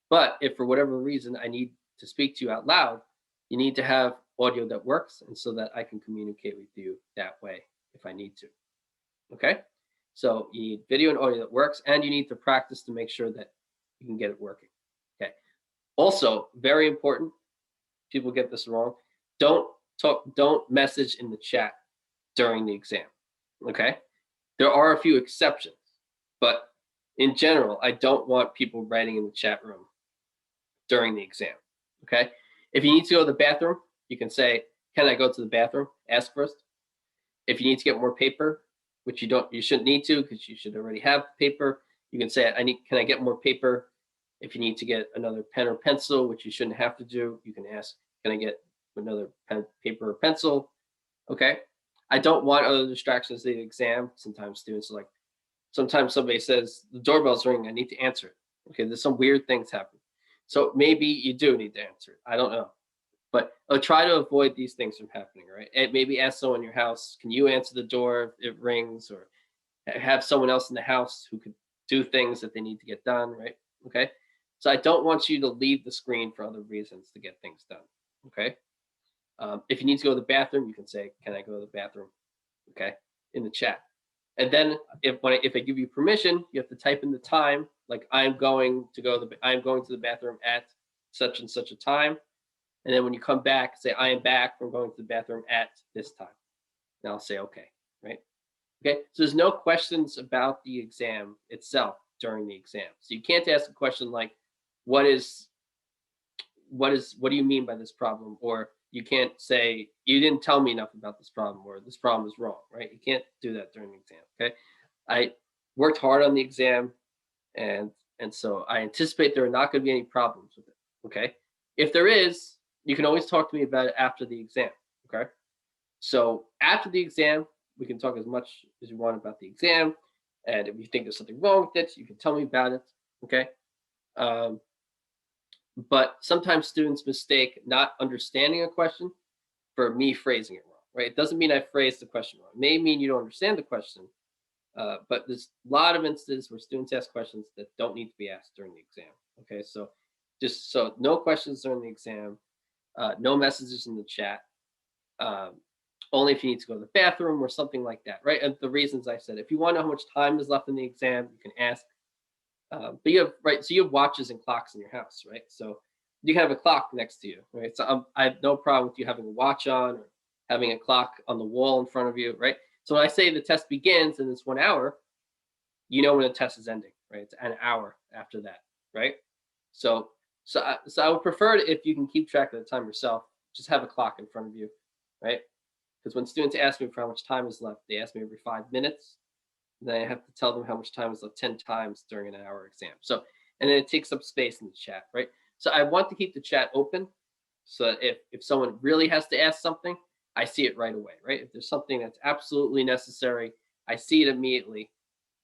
But if for whatever reason I need to speak to you out loud, you need to have audio that works, and so that I can communicate with you that way if I need to, okay? So you need video and audio that works, and you need to practice to make sure that you can get it working, okay? Also, very important, people get this wrong, don't message in the chat during the exam, okay? There are a few exceptions, but in general, I don't want people writing in the chat room during the exam, okay? If you need to go to the bathroom, you can say, can I go to the bathroom? Ask first. If you need to get more paper, which you shouldn't need to because you should already have paper, you can say, can I get more paper? If you need to get another pen or pencil, which you shouldn't have to do, you can ask, can I get another pen, paper or pencil? Okay. I don't want other distractions in the exam. Sometimes students are like, sometimes somebody says, the doorbell's ringing, I need to answer it. Okay, there's some weird things happen. So maybe you do need to answer it. I don't know. But try to avoid these things from happening, right? And maybe ask someone in your house, can you answer the door if it rings? Or have someone else in the house who could do things that they need to get done, right? Okay. So I don't want you to leave the screen for other reasons to get things done, okay? If you need to go to the bathroom, you can say, can I go to the bathroom, okay, in the chat. And then if I give you permission, you have to type in the time, like I'm going to the bathroom at such and such a time. And then when you come back, say, I am back from going to the bathroom at this time. And I'll say, okay, right? Okay, so there's no questions about the exam itself during the exam. So you can't ask a question like, what do you mean by this problem? Or you can't say, you didn't tell me enough about this problem, or this problem is wrong, right? You can't do that during the exam, okay? I worked hard on the exam, and so I anticipate there are not going to be any problems with it, okay? If there is, you can always talk to me about it after the exam, okay? So after the exam, we can talk as much as you want about the exam, and if you think there's something wrong with it, you can tell me about it, okay? But sometimes students mistake not understanding a question for me phrasing it wrong, right? It doesn't mean I phrased the question wrong. It may mean you don't understand the question, but there's a lot of instances where students ask questions that don't need to be asked during the exam, okay? So no questions during the exam, no messages in the chat, only if you need to go to the bathroom or something like that, right? And the reasons I said, if you want to know how much time is left in the exam, you can ask. But you have watches and clocks in your house, right? So you can have a clock next to you, right? So I have no problem with you having a watch on or having a clock on the wall in front of you, right? So when I say the test begins and it's 1 hour, you know when the test is ending, right? It's an hour after that, right? So I would prefer it if you can keep track of the time yourself. Just have a clock in front of you, right? Because when students ask me for how much time is left, they ask me every 5 minutes. Then I have to tell them how much time is left 10 times during an hour exam. So, and then it takes up space in the chat, right? So I want to keep the chat open so that if someone really has to ask something, I see it right away, right? If there's something that's absolutely necessary, I see it immediately.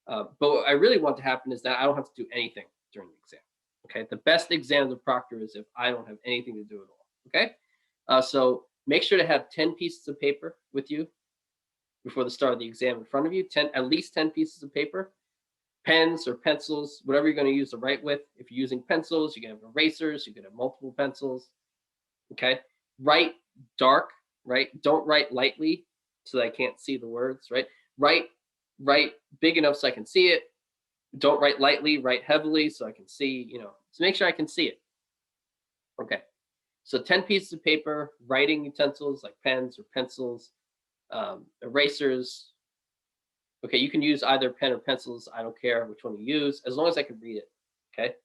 But what I really want to happen is that I don't have to do anything during the exam, okay? The best exam to proctor is if I don't have anything to do at all, okay? So make sure to have 10 pieces of paper with you before the start of the exam in front of you, at least 10 pieces of paper, pens or pencils, whatever you're going to use to write with. If you're using pencils, you can have erasers, you can have multiple pencils, okay? Write dark, right? Don't write lightly so that I can't see the words, right? Write big enough so I can see it. Don't write lightly, write heavily so I can see, so make sure I can see it. Okay, so 10 pieces of paper, writing utensils like pens or pencils, erasers. Okay, you can use either pen or pencils. I don't care which one you use, as long as I can read it, okay?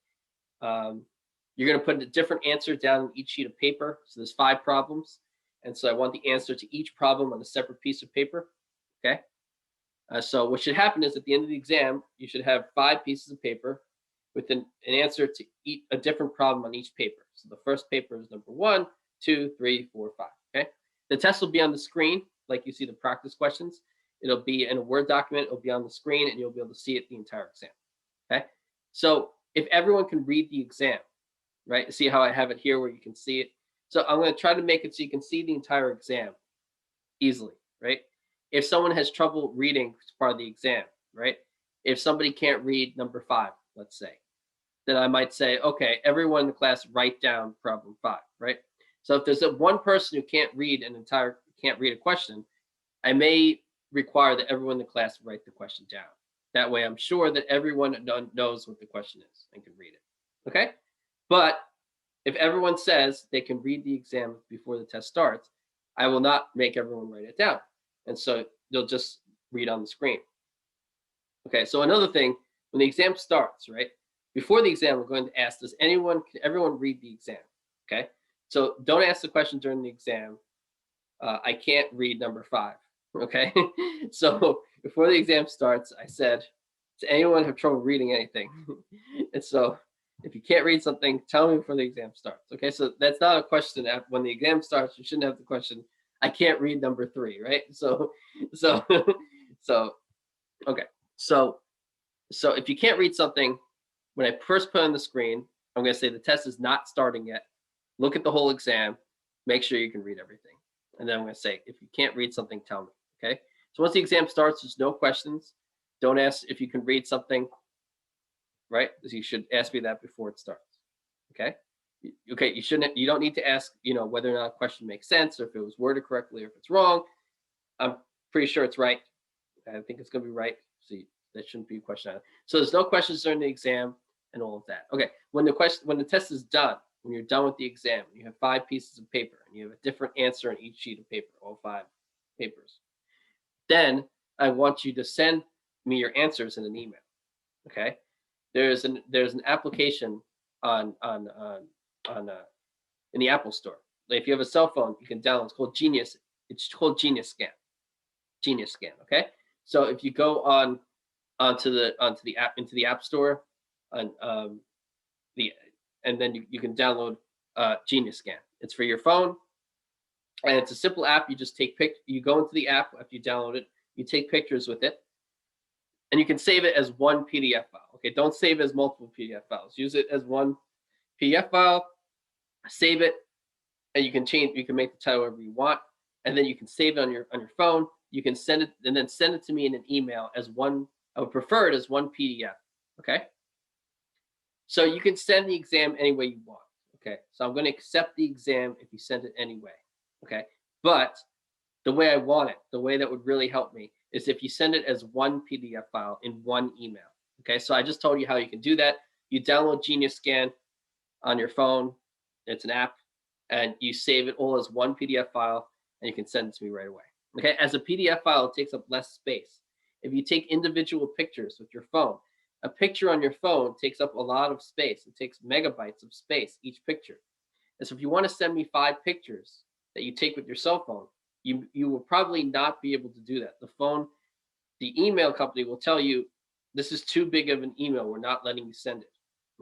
You're gonna put a different answer down on each sheet of paper. So there's 5 problems. And so I want the answer to each problem on a separate piece of paper, okay? So what should happen is at the end of the exam, you should have 5 pieces of paper with an answer to a different problem on each paper. So the first paper is number 1, 2, 3, 4, 5, okay? The test will be on the screen. like you see the practice questions. It'll be in a Word document, it'll be on the screen, and you'll be able to see it the entire exam, okay? So if everyone can read the exam, right? See how I have it here where you can see it? So I'm gonna try to make it so you can see the entire exam easily, right? If someone has trouble reading part of the exam, right? If somebody can't read number 5, let's say, then I might say, okay, everyone in the class write down problem 5, right? So if there's one person who can't read a question, I may require that everyone in the class write the question down. That way I'm sure that everyone knows what the question is and can read it, okay? But if everyone says they can read the exam before the test starts, I will not make everyone write it down. And so they'll just read on the screen. Okay, so another thing, when the exam starts, right? Before the exam, we're going to ask, can everyone read the exam? Okay, so don't ask the question during the exam. I can't read number 5. Okay, so before the exam starts, I said, does anyone have trouble reading anything? And so if you can't read something, tell me before the exam starts. Okay, so that's not a question. When the exam starts, you shouldn't have the question, I can't read number 3, right? So okay. So if you can't read something, when I first put on the screen, I'm going to say the test is not starting yet. Look at the whole exam. Make sure you can read everything. And then I'm going to say, if you can't read something, tell me. Okay. So once the exam starts, there's no questions. Don't ask if you can read something, right? You should ask me that before it starts. Okay. Okay. You don't need to ask, whether or not a question makes sense or if it was worded correctly or if it's wrong. I'm pretty sure it's right. I think it's going to be right. So that shouldn't be a question. So there's no questions during the exam and all of that. Okay, when the test is done, when you're done with the exam, you have 5 pieces of paper and you have a different answer on each sheet of paper, all 5 papers. Then I want you to send me your answers in an email. Okay, there's an application in the Apple Store. If you have a cell phone, you can download. It's called Genius. It's called Genius Scan. Genius Scan. Okay, so if you go onto the App Store, and then you can download Genius Scan. It's for your phone, and it's a simple app. You just you go into the app after you download it. You take pictures with it, and you can save it as one PDF file. Okay, don't save it as multiple PDF files. Use it as one PDF file. Save it, and you can make the title whatever you want, and then you can save it on your phone. You can send it, and then send it to me in an email as one. I would prefer it as one PDF. Okay. So you can send the exam any way you want. Okay. So I'm going to accept the exam if you send it anyway. Okay. But the way I want it, the way that would really help me is if you send it as one PDF file in one email. Okay. So I just told you how you can do that. You download Genius Scan on your phone. It's an app, and you save it all as one PDF file, and you can send it to me right away. Okay. As a PDF file, it takes up less space. If you take individual pictures with your phone, a picture on your phone takes up a lot of space. It takes megabytes of space, each picture. And so if you want to send me 5 pictures that you take with your cell phone, you will probably not be able to do that. The email company will tell you, this is too big of an email. We're not letting you send it.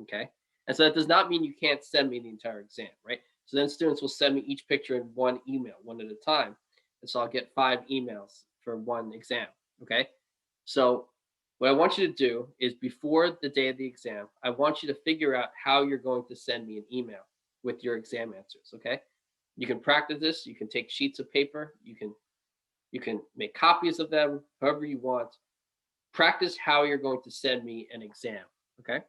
Okay. And so that does not mean you can't send me the entire exam, right? So then students will send me each picture in one email, one at a time. And so I'll get 5 emails for one exam. Okay. So what I want you to do is before the day of the exam, I want you to figure out how you're going to send me an email with your exam answers. Okay. You can practice this. You can take sheets of paper. You can make copies of them, however you want. Practice how you're going to send me an exam. Okay.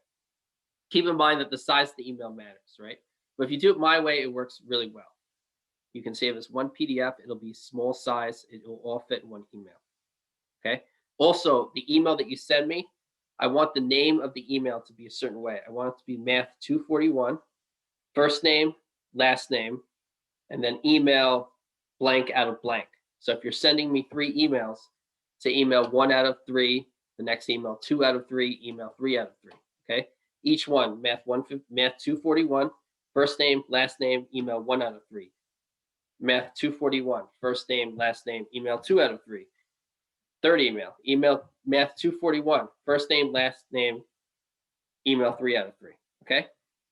Keep in mind that the size of the email matters, right? But if you do it my way, it works really well. You can save as one PDF. It'll be small size. It will all fit in one email. Okay. Also, the email that you send me, I want the name of the email to be a certain way. I want it to be Math 241, first name, last name, and then email blank out of blank. So if you're sending me 3 emails, say email 1 out of 3, the next email 2 out of 3, email 3 out of 3. Okay. Each one, Math 241, first name, last name, email 1 out of 3. Math 241, first name, last name, email 2 out of 3. Third email Math 241, first name, last name, email 3 out of 3. Okay.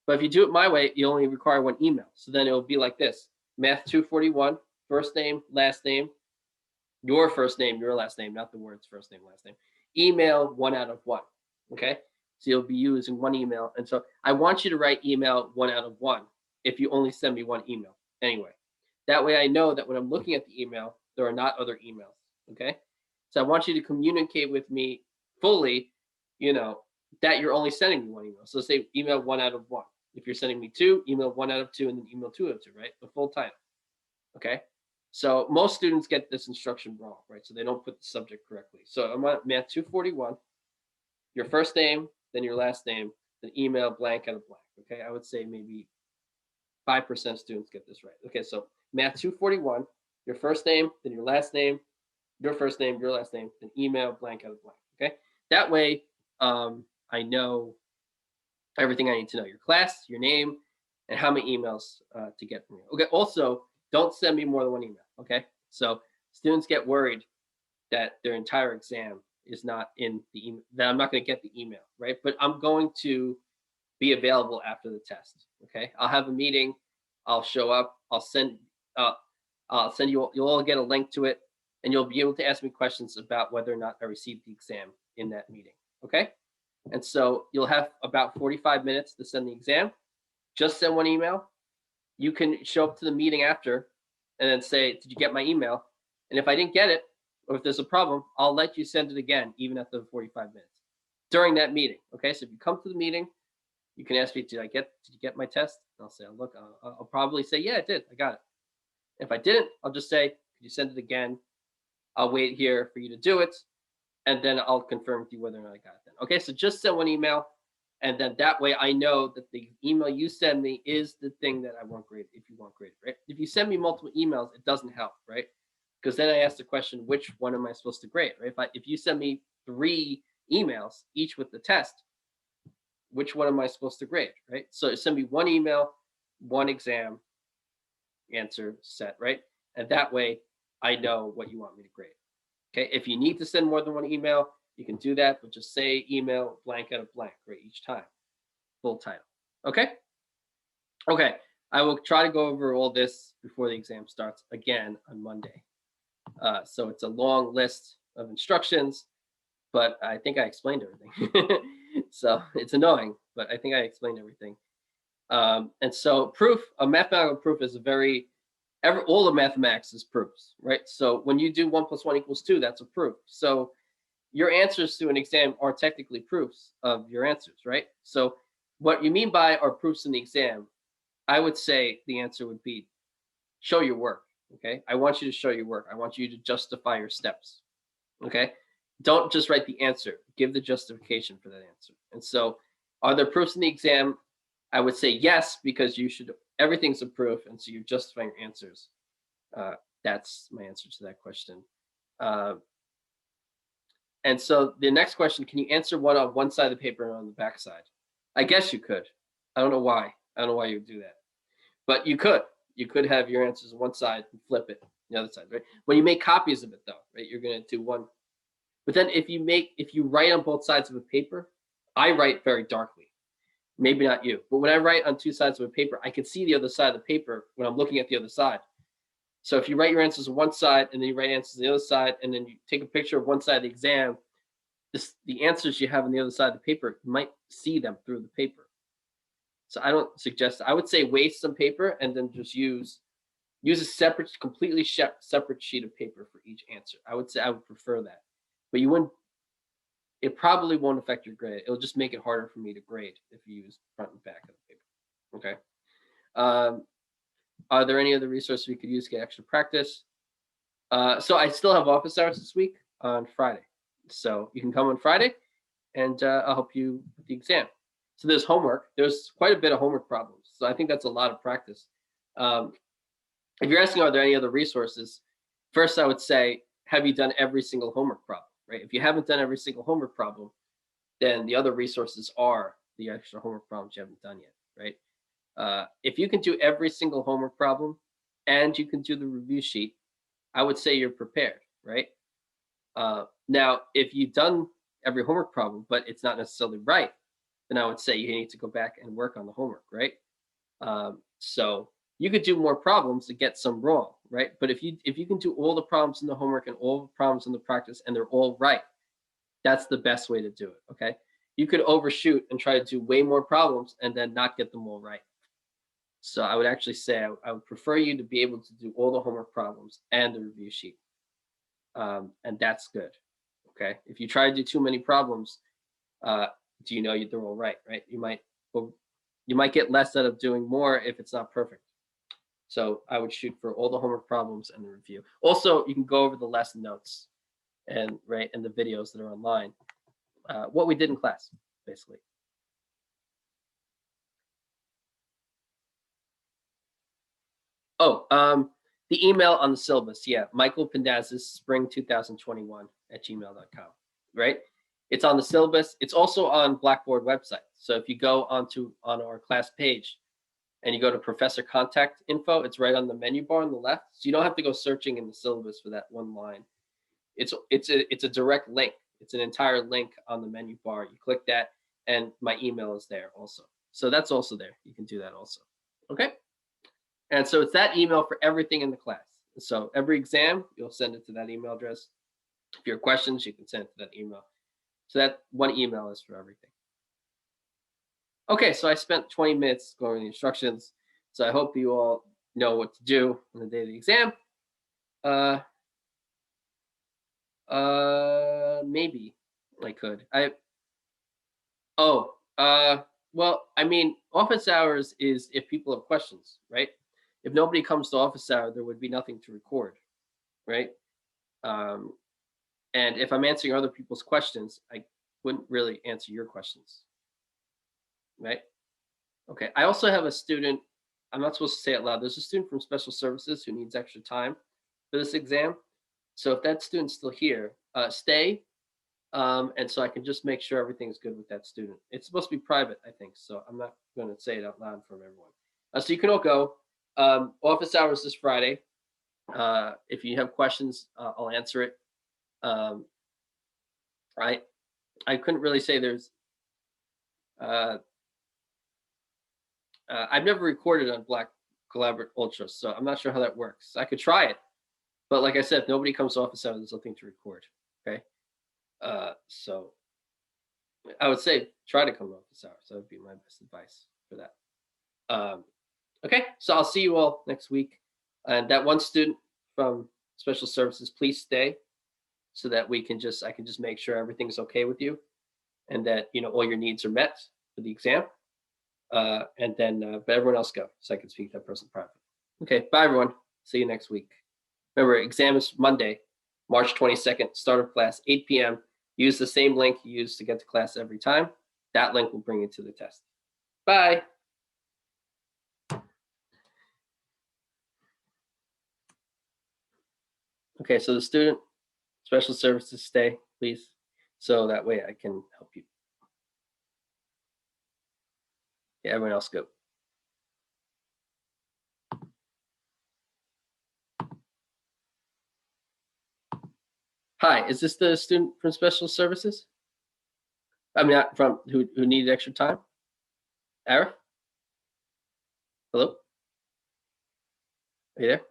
But if you do it my way, you only require 1 email. So then it will be like this: Math 241, first name, last name, your first name, your last name, not the words first name, last name. Email 1 out of 1. Okay. So you'll be using one email. And so I want you to write email 1 out of 1 if you only send me one email anyway. That way I know that when I'm looking at the email, there are not other emails. Okay. So I want you to communicate with me fully, that you're only sending me one email. So say email 1 out of 1. If you're sending me 2, email 1 out of 2, and then email 2 out of 2, right? The full title. Okay. So most students get this instruction wrong, right? So they don't put the subject correctly. So I'm on math 241, your first name, then your last name, then email blank out of blank. Okay. I would say maybe 5% of students get this right. Okay. So math 241, your first name, then your last name, your first name, your last name, then email blank out of blank. Okay. That way, I know everything I need to know: your class, your name, and how many emails to get from you. Okay. Also, don't send me more than one email. Okay. So students get worried that their entire exam is not in the email, that I'm not going to get the email, right? But I'm going to be available after the test. Okay. I'll have a meeting. I'll show up. I'll send you. You'll all get a link to it, and you'll be able to ask me questions about whether or not I received the exam in that meeting. Okay. And so you'll have about 45 minutes to send the exam. Just send one email. You can show up to the meeting after and then say, did you get my email? And if I didn't get it, or if there's a problem, I'll let you send it again, even after the 45 minutes during that meeting. Okay. So if you come to the meeting, you can ask me, did you get my test? And I'll say, look, I'll probably say, yeah, I did. I got it. If I didn't, I'll just say, could you send it again? I'll wait here for you to do it. And then I'll confirm with you whether or not I got it then. Okay, so just send one email, and then that way I know that the email you send me is the thing that I want graded, if you want graded, right? If you send me multiple emails, it doesn't help, right? Because then I ask the question, which one am I supposed to grade, right? If you send me 3 emails, each with the test, which one am I supposed to grade, right? So send me one email, one exam, answer, set, right? And that way I know what you want me to grade. Okay, if you need to send more than one email, you can do that, but just say email blank out of blank, right, each time, full title. Okay? Okay, I will try to go over all this before the exam starts again on Monday. So it's a long list of instructions, but I think I explained everything. So it's annoying, but I think I explained everything. And so a mathematical proof is all of mathematics is proofs, right? So when you do 1 + 1 = 2, that's a proof. So your answers to an exam are technically proofs of your answers, right? So what you mean by are proofs in the exam, I would say the answer would be show your work, okay? I want you to show your work. I want you to justify your steps, okay? Don't just write the answer. Give the justification for that answer. And so are there proofs in the exam? I would say yes, because everything's a proof, and so you're justifying your answers. That's my answer to that question. And so the next question, can you answer one on one side of the paper and on the back side? I guess you could. I don't know why. I don't know why you would do that. But you could. You could have your answers on one side and flip it the other side, right? When you make copies of it though, right, you're going to do one. But then if you write on both sides of a paper, I write very darkly. Maybe not you, but when I write on 2 sides of a paper, I can see the other side of the paper when I'm looking at the other side. So if you write your answers on one side and then you write answers on the other side, and then you take a picture of one side of the exam, the answers you have on the other side of the paper, you might see them through the paper. So I don't suggest, I would say waste some paper and then just use a completely separate sheet of paper for each answer. I would say I would prefer that, but it probably won't affect your grade. It'll just make it harder for me to grade if you use front and back of the paper. Okay. Are there any other resources we could use to get extra practice? So I still have office hours this week on Friday. So you can come on Friday and I'll help you with the exam. So there's homework. There's quite a bit of homework problems. So I think that's a lot of practice. If you're asking, are there any other resources? First, I would say, have you done every single homework problem, right? If you haven't done every single homework problem, then the other resources are the extra homework problems you haven't done yet, right? If you can do every single homework problem and you can do the review sheet, I would say you're prepared, right? Now, if you've done every homework problem, but it's not necessarily right, then I would say you need to go back and work on the homework, right? So you could do more problems to get some wrong, right? But if you can do all the problems in the homework and all the problems in the practice and they're all right, that's the best way to do it, okay? You could overshoot and try to do way more problems and then not get them all right. So I would actually say I would prefer you to be able to do all the homework problems and the review sheet. And that's good, okay? If you try to do too many problems, do you know they're all right, right? You might get less out of doing more if it's not perfect. So I would shoot for all the homework problems and the review. Also, you can go over the lesson notes and the videos that are online. What we did in class, basically. Oh, the email on the syllabus, yeah, Michael Pendaz's spring2021@gmail.com, right? It's on the syllabus. It's also on Blackboard website. So if you go on our class page and you go to Professor Contact Info, it's right on the menu bar on the left. So you don't have to go searching in the syllabus for that one line. It's a direct link. It's an entire link on the menu bar. You click that, and my email is there also. So that's also there. You can do that also. Okay. And so it's that email for everything in the class. So every exam, you'll send it to that email address. If you have questions, you can send it to that email. So that one email is for everything. Okay, so I spent 20 minutes going over the instructions. So I hope you all know what to do on the day of the exam. Maybe I could. Well, I mean, office hours is if people have questions, right? If nobody comes to office hour, there would be nothing to record, right? And if I'm answering other people's questions, I wouldn't really answer your questions, right? Okay, I also have a student, I'm not supposed to say it loud. There's a student from special services who needs extra time for this exam. So if that student's still here, stay. And so I can just make sure everything's good with that student. It's supposed to be private, I think. So I'm not going to say it out loud for everyone. So you can all go. Office hours this Friday. If you have questions, I'll answer it. I couldn't really say there's. I've never recorded on Black Collaborate Ultra, so I'm not sure how that works. I could try it, but like I said, if nobody comes to office hours, there's nothing to record. Okay. So I would say try to come to office hours. That would be my best advice for that. Okay, so I'll see you all next week. And that one student from special services, please stay so that I can just make sure everything's okay with you and that all your needs are met for the exam. And then but everyone else go so I can speak to that person privately. Okay, bye everyone. See you next week. Remember, exam is Monday, March 22nd, start of class, 8 p.m. Use the same link you use to get to class every time. That link will bring you to the test. Bye. Okay, so the student, special services, stay, please. So that way I can help you. Yeah, everyone else go. Hi, is this the student from special services? I mean, from who needed extra time? Arif? Hello? Are you there?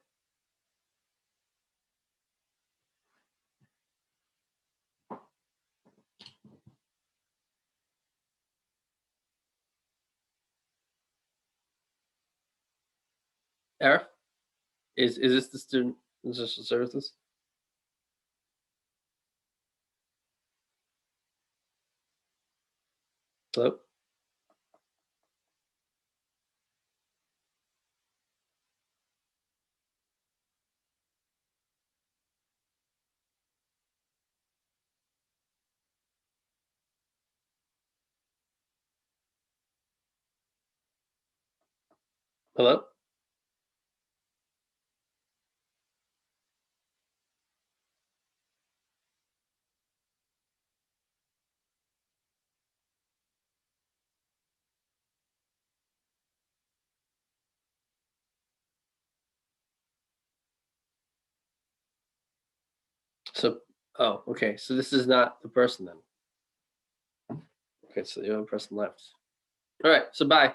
Arif? Is this the student from special services? Hello? Hello? So, oh, okay. So this is not the person then. Okay, so the other person left. All right, so bye.